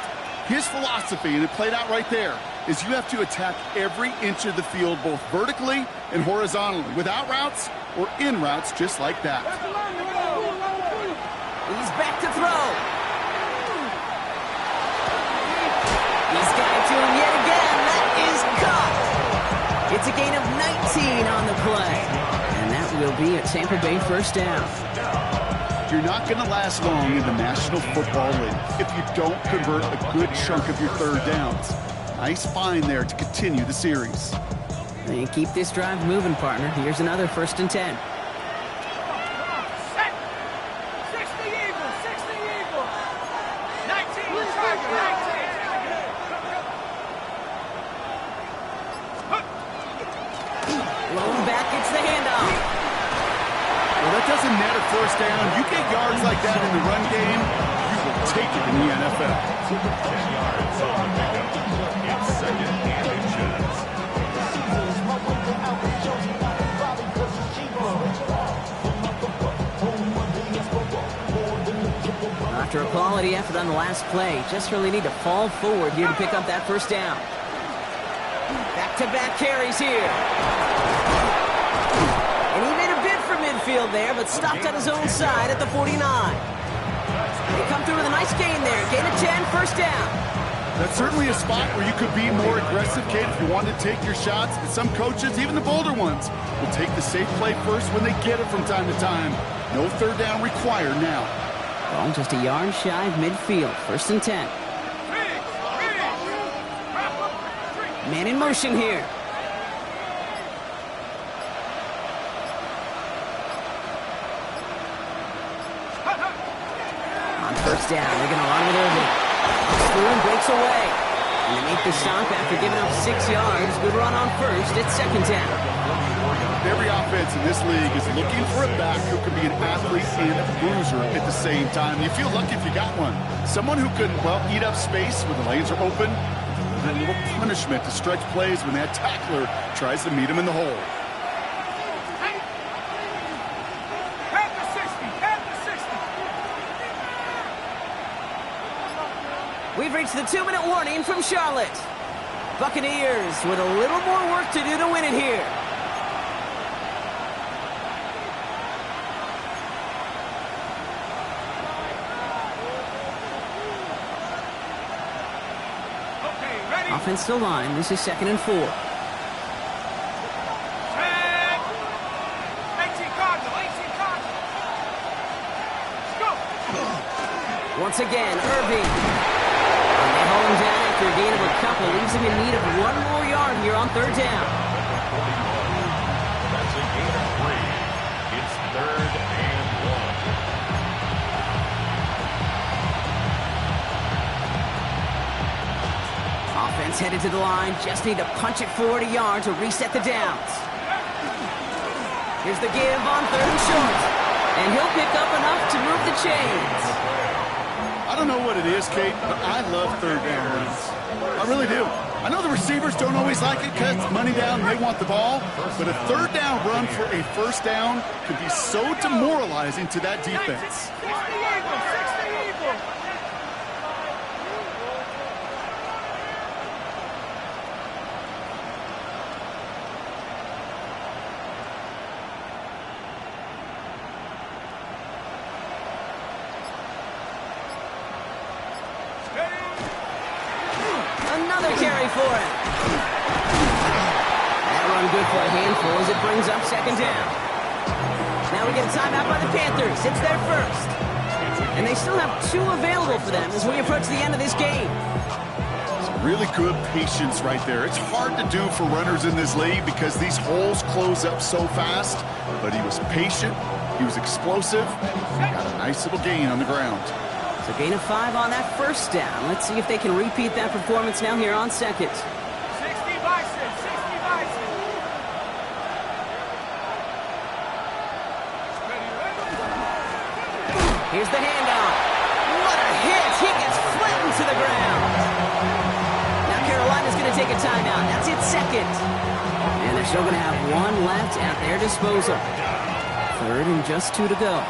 His philosophy, and it played out right there, is you have to attack every inch of the field, both vertically and horizontally, without routes or in routes just like that. He's back to throw. He's got it to him yet again. That is caught. It's a gain of 19 on the play. And that will be a Tampa Bay first down. You're not going to last long in the National Football League if you don't convert a good chunk of your third downs. Nice find there to continue the series. And keep this drive moving, partner. Here's another first and 10. Doesn't net a first down. You get yards like that in the run game, you will take it in the NFL. 10 yards on the pickup. It's second and inches. After a quality effort on the last play, just really need to fall forward here to pick up that first down. Back-to-back carries here. And he made a bid for midfield there, but stopped on his own side at the 49. They come through with a nice gain there. Gain of 10, first down. That's certainly a spot where you could be more aggressive, Kate, if you want to take your shots. But some coaches, even the bolder ones, will take the safe play first when they get it from time to time. No third down required now. Ball just a yard shy of midfield. First and 10. Man in motion here. On first down, they're going to run with Irving. Spoon breaks away. And they make the stop after giving up 6 yards. Good run on first. It's second down. Every offense in this league is looking for a back who can be an athlete and a bruiser at the same time. You feel lucky if you got one. Someone who can, well, eat up space when the lanes are open. A little punishment to stretch plays when that tackler tries to meet him in the hole. At the 60, at the 60. We've reached the 2-minute warning from Charlotte. Buccaneers with a little more work to do to win it here. Offensive line, this is 2nd and 4. 18 Cardinal, 18 Cardinal. Let's go. Once again, Irving. And they hold him down after a gain of a couple. Leaves him in need of 1 more yard here on third down. That's a gain of 3. It's 3rd and 1. Offense headed to the line. Just need to punch it forward a yard to reset the downs. Here's the give on 3rd and short. And he'll pick up enough to move the chains. I don't know what it is, Kate, but I love third down runs. I really do. I know the receivers don't always like it because it's money down and they want the ball, but a third down run for a first down could be so demoralizing to that defense. 60 Eagles, 60 Eagles. Another carry for him. That run good for a handful as it brings up second down. Now we get a timeout by the Panthers. It's their first. And they still have 2 available for them as we approach the end of this game. Some really good patience right there. It's hard to do for runners in this league because these holes close up so fast. But he was patient. He was explosive. He got a nice little gain on the ground. So gain of 5 on that first down. Let's see if they can repeat that performance now here on second. 60 Bison, 60 Bison. Here's the handoff. What a hit! He gets flattened to the ground. Now Carolina's going to take a timeout. That's its second. And they're still going to have 1 left at their disposal. 3rd and just 2 to go.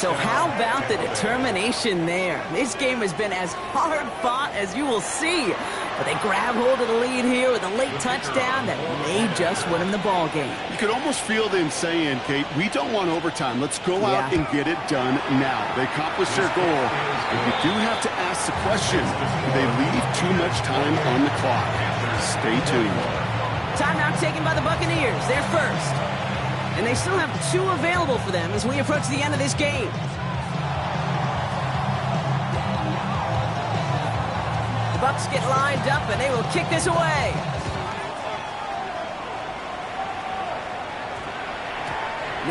So how about the determination there? This game has been as hard fought as you will see. But they grab hold of the lead here with a late touchdown that may just win them the ball game. You could almost feel them saying, Kate, we don't want overtime. Let's go out and get it done now. They accomplished their goal. And you do have to ask the question, do they leave too much time on the clock? Stay tuned. Timeout taken by the Buccaneers. They're first. And they still have 2 available for them as we approach the end of this game. The Bucs get lined up and they will kick this away.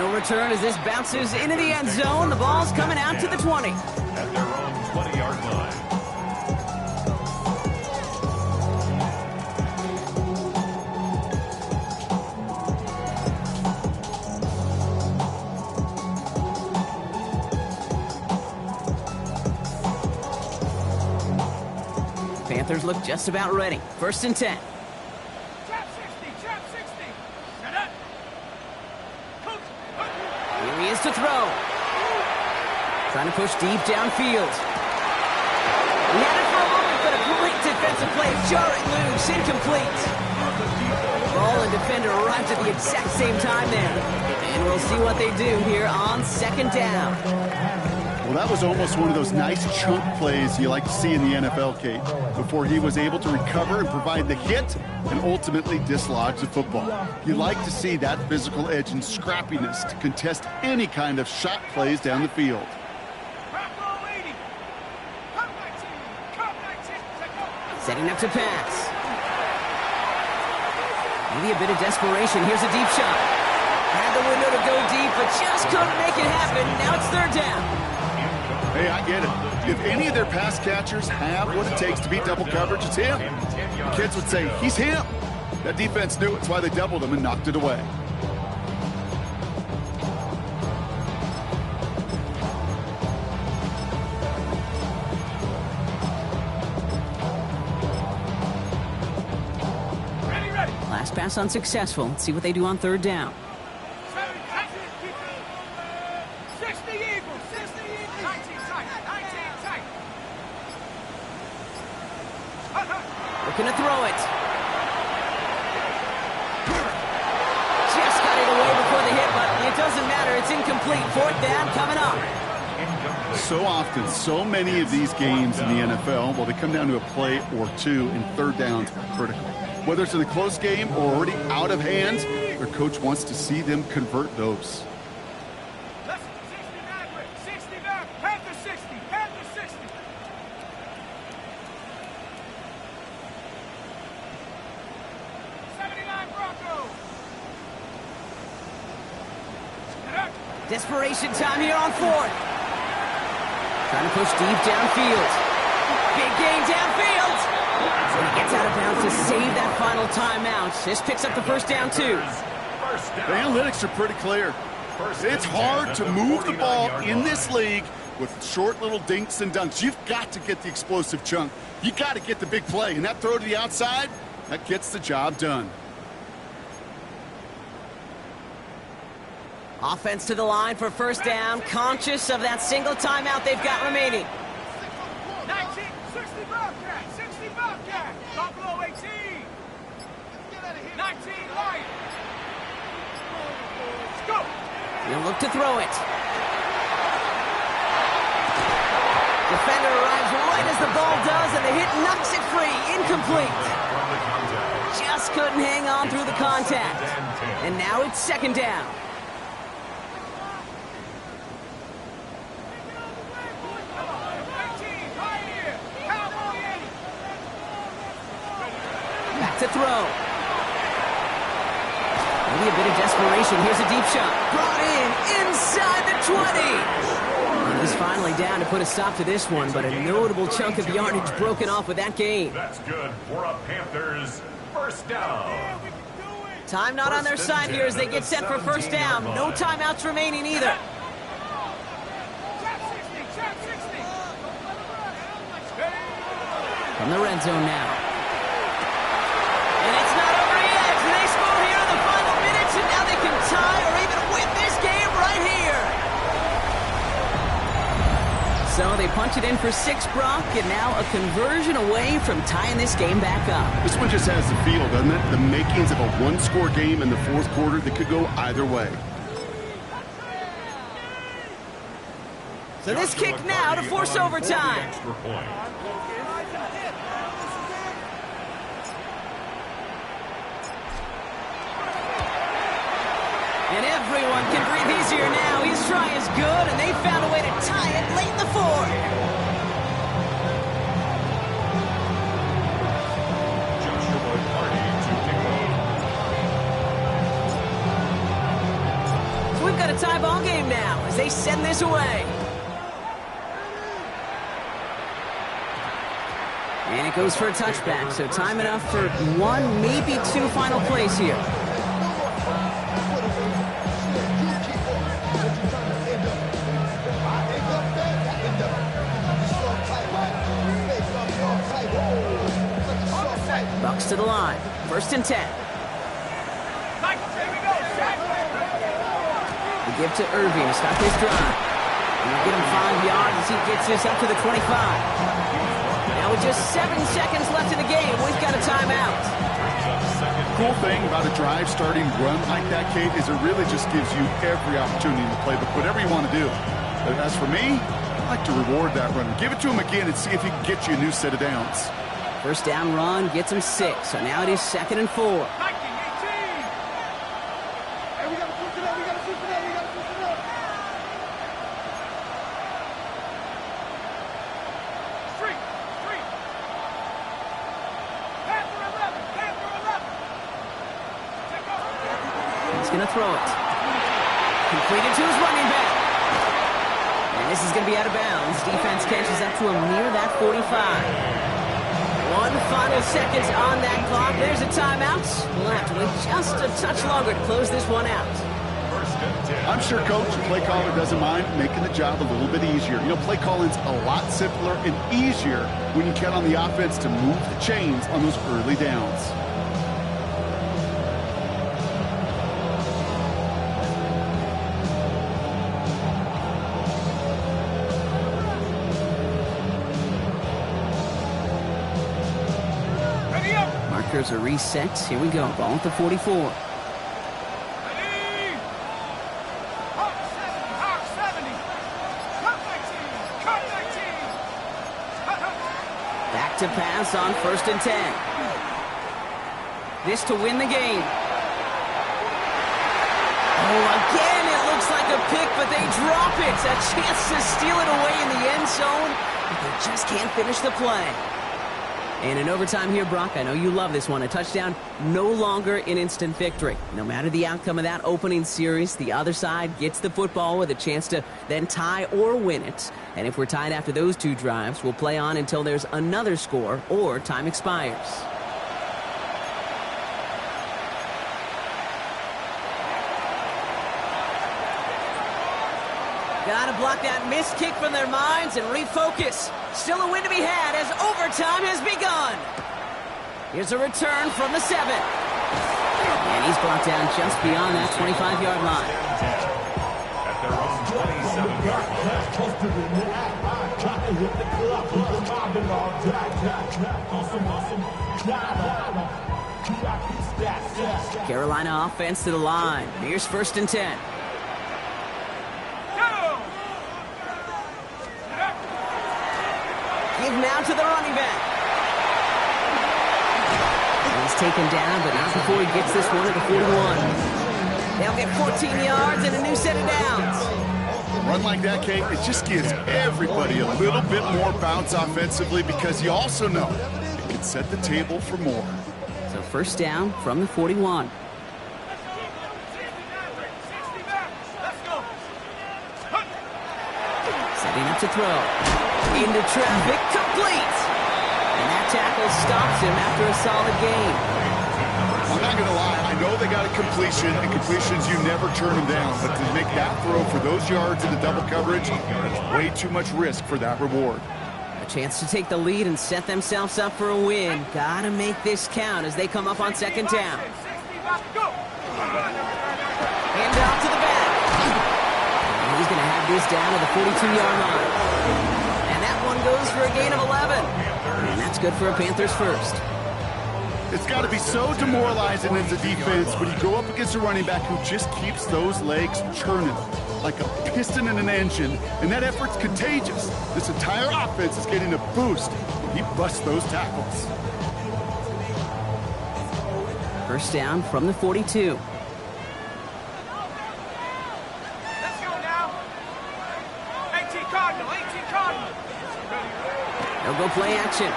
No return as this bounces into the end zone. The ball's coming out to the 20. At their own 20-yard line. Panthers look just about ready. 1st and 10. Trap 60, trap 60. Set up. Coach, Here he is to throw. Trying to push deep downfield. He had it for a moment, but a great defensive play. Jarring loose, incomplete. Ball and defender arrived at the exact same time there. And we'll see what they do here on 2nd down. Well, that was almost one of those nice chunk plays you like to see in the NFL, Kate, before he was able to recover and provide the hit and ultimately dislodge the football. You like to see that physical edge and scrappiness to contest any kind of shot plays down the field. trap roll 80. Come 19, come 19. Set go. Setting up to pass. Maybe a bit of desperation. Here's a deep shot. Had the window to go deep, but just couldn't make it happen. Now it's 3rd down. Hey, I get it. If any of their pass catchers have what it takes to beat double coverage, it's him. The kids would say, he's him. That defense knew it's why they doubled him and knocked it away. Ready, ready. Last pass unsuccessful. Let's see what they do on 3rd down. 7, that's it. Keep it. 60 Eagles, 60 Eagles. 19 tight, 19 tight. Looking to throw it. Just got it away before the hit, but it doesn't matter. It's incomplete. 4th down coming up. So often, so many of these games in the NFL, well, they come down to a play or two, and 3rd downs are critical. Whether it's in a close game or already out of hand, their coach wants to see them convert those. Listen, 60 Maverick, 60 Maverick, Panther 60, Panther 60. 79 Broncos. Set up. Desperation time here on 4th. Trying to push deep downfield. Big gain downfield. And he gets out of bounds to save that final timeout. This picks up the 1st down, too. The analytics are pretty clear. It's hard to move the ball in this league with short little dinks and dunks. You've got to get the explosive chunk. You got to get the big play. And that throw to the outside, that gets the job done. Offense to the line for 1st down, conscious of that single timeout they've got remaining. 19, 60 Bobcat, 60 Bobcat. Buffalo 18. 19 Lion. Let's go. He'll look to throw it. Defender arrives right as the ball does, and the hit knocks it free. Incomplete. Just couldn't hang on through the contact. And now it's 2nd down. Back to throw. Maybe a bit of desperation. Here's a deep shot. Brought in inside the 20. And he's finally down to put a stop to this one, but a notable chunk of yardage broken off with that gain. That's good for a Panthers 1st down. Time not on their side here as they get set for 1st down. No timeouts remaining either. Trap 60, trap 60. From the red zone now. And it's not over yet. They score here in the final minutes, and now they can tie or even win this game right here. So they punch it in for 6, Brock, and now a conversion away from tying this game back up. This one just has the feel, doesn't it? The makings of a one-score game in the 4th quarter that could go either way. So this kick now to force overtime. Extra point. And everyone can breathe easier now. His try is good, and they found a way to tie it late in the 4th. Joshua Party to kick off. So we've got a tie ball game now as they send this away. And it goes for a touchback, so time enough for one, maybe two final plays here. Bucs to the line. 1st and 10. We give to Irving to start this drive. And we get him 5 yards as he gets this up to the 25. Now with just 7 seconds left in the game, we've got a timeout. Cool thing about a drive starting run like that, Kate, is it really just gives you every opportunity to play whatever you want to do. But as for me, I like to reward that runner. Give it to him again and see if he can get you a new set of downs. 1st down run gets him 6, so now it is 2nd and 4. He's going to throw it. Completed to his running back. And this is going to be out of bounds. Defense catches up to him near that 45. 1 final seconds on that clock. There's a timeout. We'll have to wait just a touch longer to close this one out. I'm sure Coach, the play caller, doesn't mind making the job a little bit easier. You know, play calling's a lot simpler and easier when you count on the offense to move the chains on those early downs. Markers are reset. Here we go. Ball at the 44. Back to pass on 1st and 10. This to win the game. Oh, again, it looks like a pick, but they drop it. A chance to steal it away in the end zone, but they just can't finish the play. And in overtime here, Brock, I know you love this one. A touchdown, no longer an instant victory. No matter the outcome of that opening series, the other side gets the football with a chance to then tie or win it. And if we're tied after those 2 drives, we'll play on until there's another score or time expires. Gotta block that missed kick from their minds and refocus. Still a win to be had as overtime has begun. Here's a return from the 7. And he's brought down just beyond that 25-yard line. At their own 27-yard line. Carolina offense to the line. Here's 1st and 10. Give now to the running back. He's taken down, but not before he gets this one at the 41. They'll get 14 yards and a new set of downs. A run like that, Kate, it just gives everybody a little bit more bounce offensively because you also know it can set the table for more. So 1st down from the 41. Setting up to throw. Into traffic, complete! And that tackle stops him after a solid game. I'm not going to lie, I know they got a completion, and completions, you never turn them down. But to make that throw for those yards in the double coverage, that's way too much risk for that reward. A chance to take the lead and set themselves up for a win. Gotta make this count as they come up on 2nd down. Hand out to the back. And he's going to have this down to the 42-yard line. Goes for a gain of 11. And that's good for a Panthers first. It's got to be so demoralizing as a defense when you go up against a running back who just keeps those legs churning like a piston in an engine, and that effort's contagious. This entire offense is getting a boost when he busts those tackles. 1st down from the 42. They'll go play action.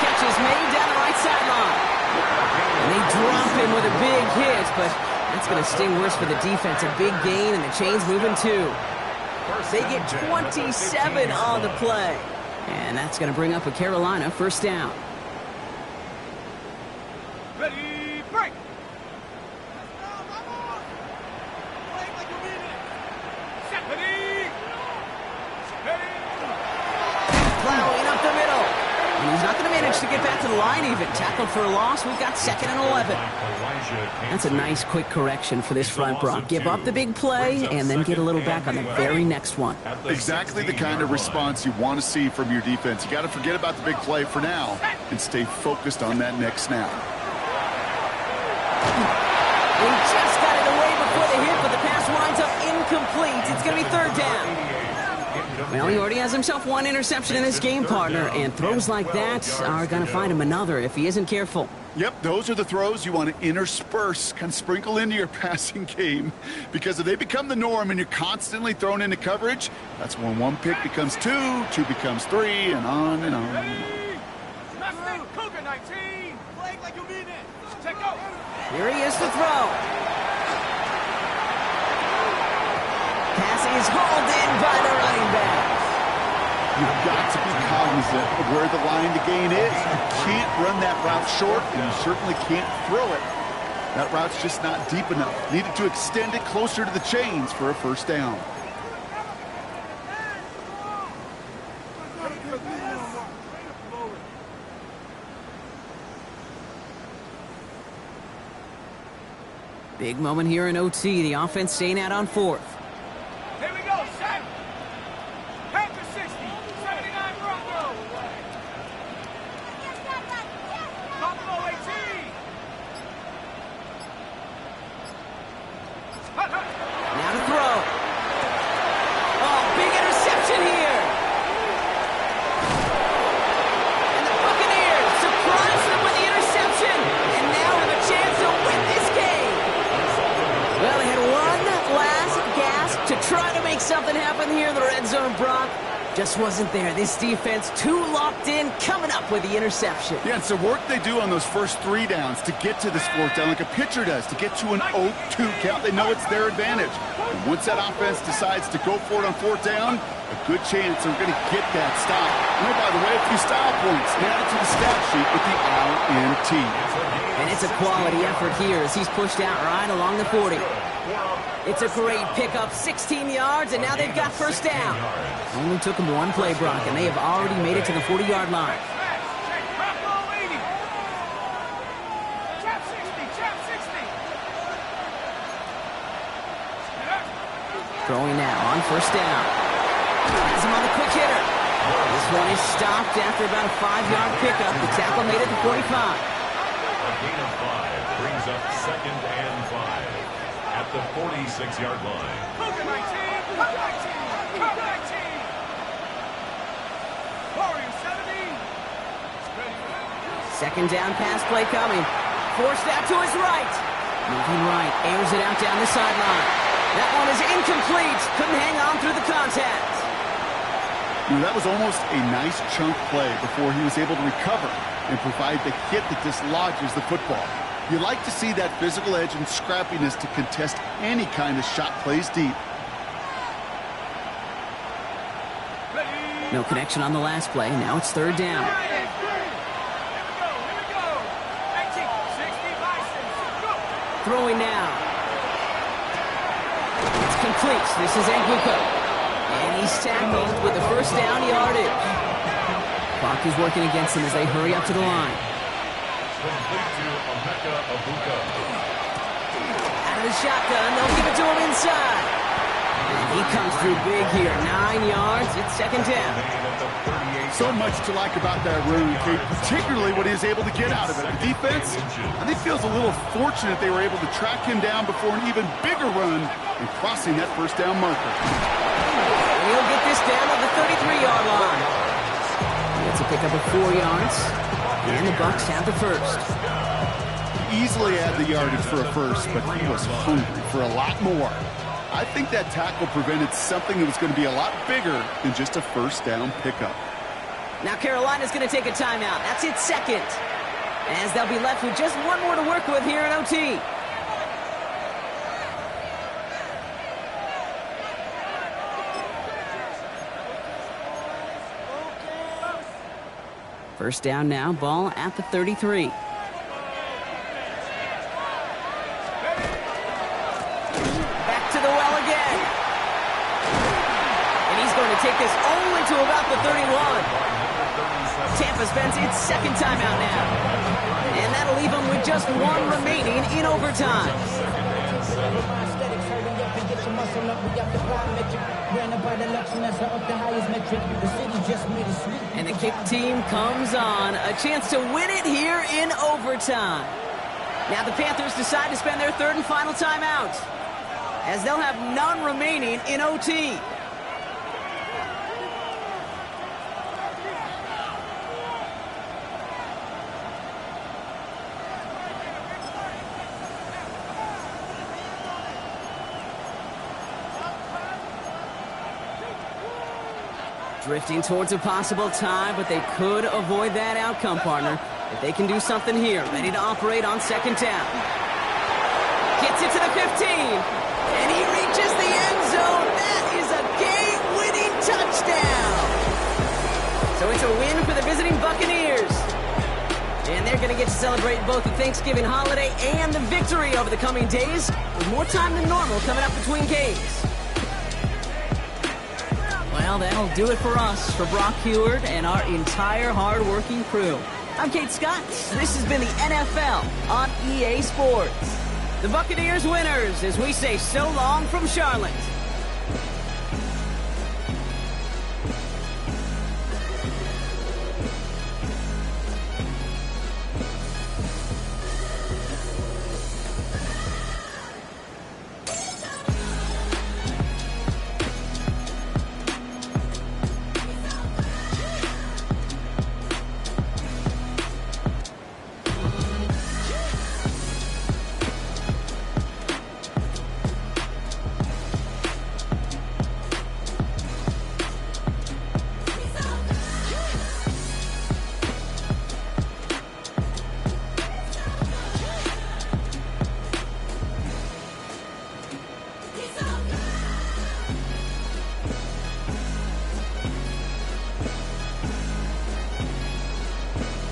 Catch is made down the right sideline. And they drop him with a big hit, but That's going to sting worse for the defense. A big gain, and the chain's moving too. They get 27 on the play. And that's going to bring up a Carolina first down. Ready, break. Set, ready. Ready. Plowing up the middle. And he's not going to manage to get back to the line even. Tackled for a loss. We've got 2nd and 11. That's a nice quick correction for this front, Brock. Give up the big play and then get a little back on the very next one. Exactly the kind of response you want to see from your defense. You got to forget about the big play for now and stay focused on that next snap. He just got it away before the hit, but the pass winds up incomplete. It's going to be 3rd down. Well, he already has himself 1 interception in this game, partner, and throws like that are going to find him another if he isn't careful. Yep, those are the throws you want to intersperse, kind of sprinkle into your passing game, because if they become the norm and you're constantly thrown into coverage, that's when 1 pick becomes 2, 2 becomes 3, and on and on. Nothing. Cougar 19. Flag like you mean it. Check out. Here he is to throw. Pass is hauled in by the running back. You've got to be cognizant of where the line to gain is. You can't run that route short, and you certainly can't throw it. That route's just not deep enough. Needed to extend it closer to the chains for a first down. Big moment here in OT. The offense staying out on 4th. Here we go, set. Panther 60, 79 Bronco. Buffalo 18. Now to throw. Oh, big interception here. And the Buccaneers surprise them with the interception. And now have a chance to win this game. Well, they had one last gasp to try to make something happen here in the red zone, Brock. Just wasn't there. This defense too locked in, coming up with the interception. Yeah, it's the work they do on those first 3 downs to get to this 4th down, like a pitcher does, to get to an 0-2 count. They know it's their advantage. And once that offense decides to go for it on 4th down, a good chance they're going to get that stop. And oh, by the way, a few style points added to the stat sheet with the INT. And it's a quality effort here as he's pushed out right along the 40. It's a great pickup, 16 yards, and now they've got first down. Only took them 1 play, Brock, and they have already made it to the 40-yard line. Buffalo 80. Chap 60, chap 60. Throwing now on first down. Has him on the quick hitter. This one is stopped after about a 5-yard pickup. The tackle made it to 45. A gain of 5 brings up 2nd and 5 at the 46-yard line. Cougar 19, Cougar 19, Cougar 19. Warriors 70. 2nd down pass play coming. Forced out to his right. Moving right, airs it out down the sideline. That one is incomplete. Couldn't hang on through the contact. That was almost a nice chunk play before he was able to recover and provide the hit that dislodges the football. You like to see that physical edge and scrappiness to contest any kind of shot plays deep. No connection on the last play. Now it's 3rd down. Here we go. 19, 60, license, go. Throwing now. It's complete. This is Anguko. And he's tackled with the first down yardage. Clock is working against him as they hurry up to the line. Complete to Emeka Abuka. Out of the shotgun, they'll give it to him inside. And he comes through big here. 9 yards. It's 2nd down. So much to like about that run, Kate, particularly what he was able to get out of it. The defense, I think, feels a little fortunate they were able to track him down before an even bigger run and crossing that first down marker. And he'll get this down at the 33-yard line. It's a pickup of 4 yards. And the Bucs have the first. Easily had the yardage for a first, but he was hungry for a lot more. I think that tackle prevented something that was going to be a lot bigger than just a first down pickup. Now Carolina's going to take a timeout. That's its 2nd. As they'll be left with just 1 more to work with here in OT. First down now, ball at the 33. Back to the well again. And he's going to take this only to about the 31. Tampa spends its second timeout now. And that'll leave them with just one remaining in overtime. And the kick team comes on. A chance to win it here in overtime. Now the Panthers decide to spend their third and final timeout, as they'll have none remaining in OT. Drifting towards a possible tie, but they could avoid that outcome, partner, if they can do something here. Ready to operate on second down. Gets it to the 15, and he reaches the end zone. That is a game-winning touchdown. So it's a win for the visiting Buccaneers. And they're going to get to celebrate both the Thanksgiving holiday and the victory over the coming days, with more time than normal coming up between games. Well, that'll do it for us, for Brock Heward and our entire hard-working crew. I'm Kate Scott. This has been the NFL on EA Sports. The Buccaneers winners, as we say so long from Charlotte. He's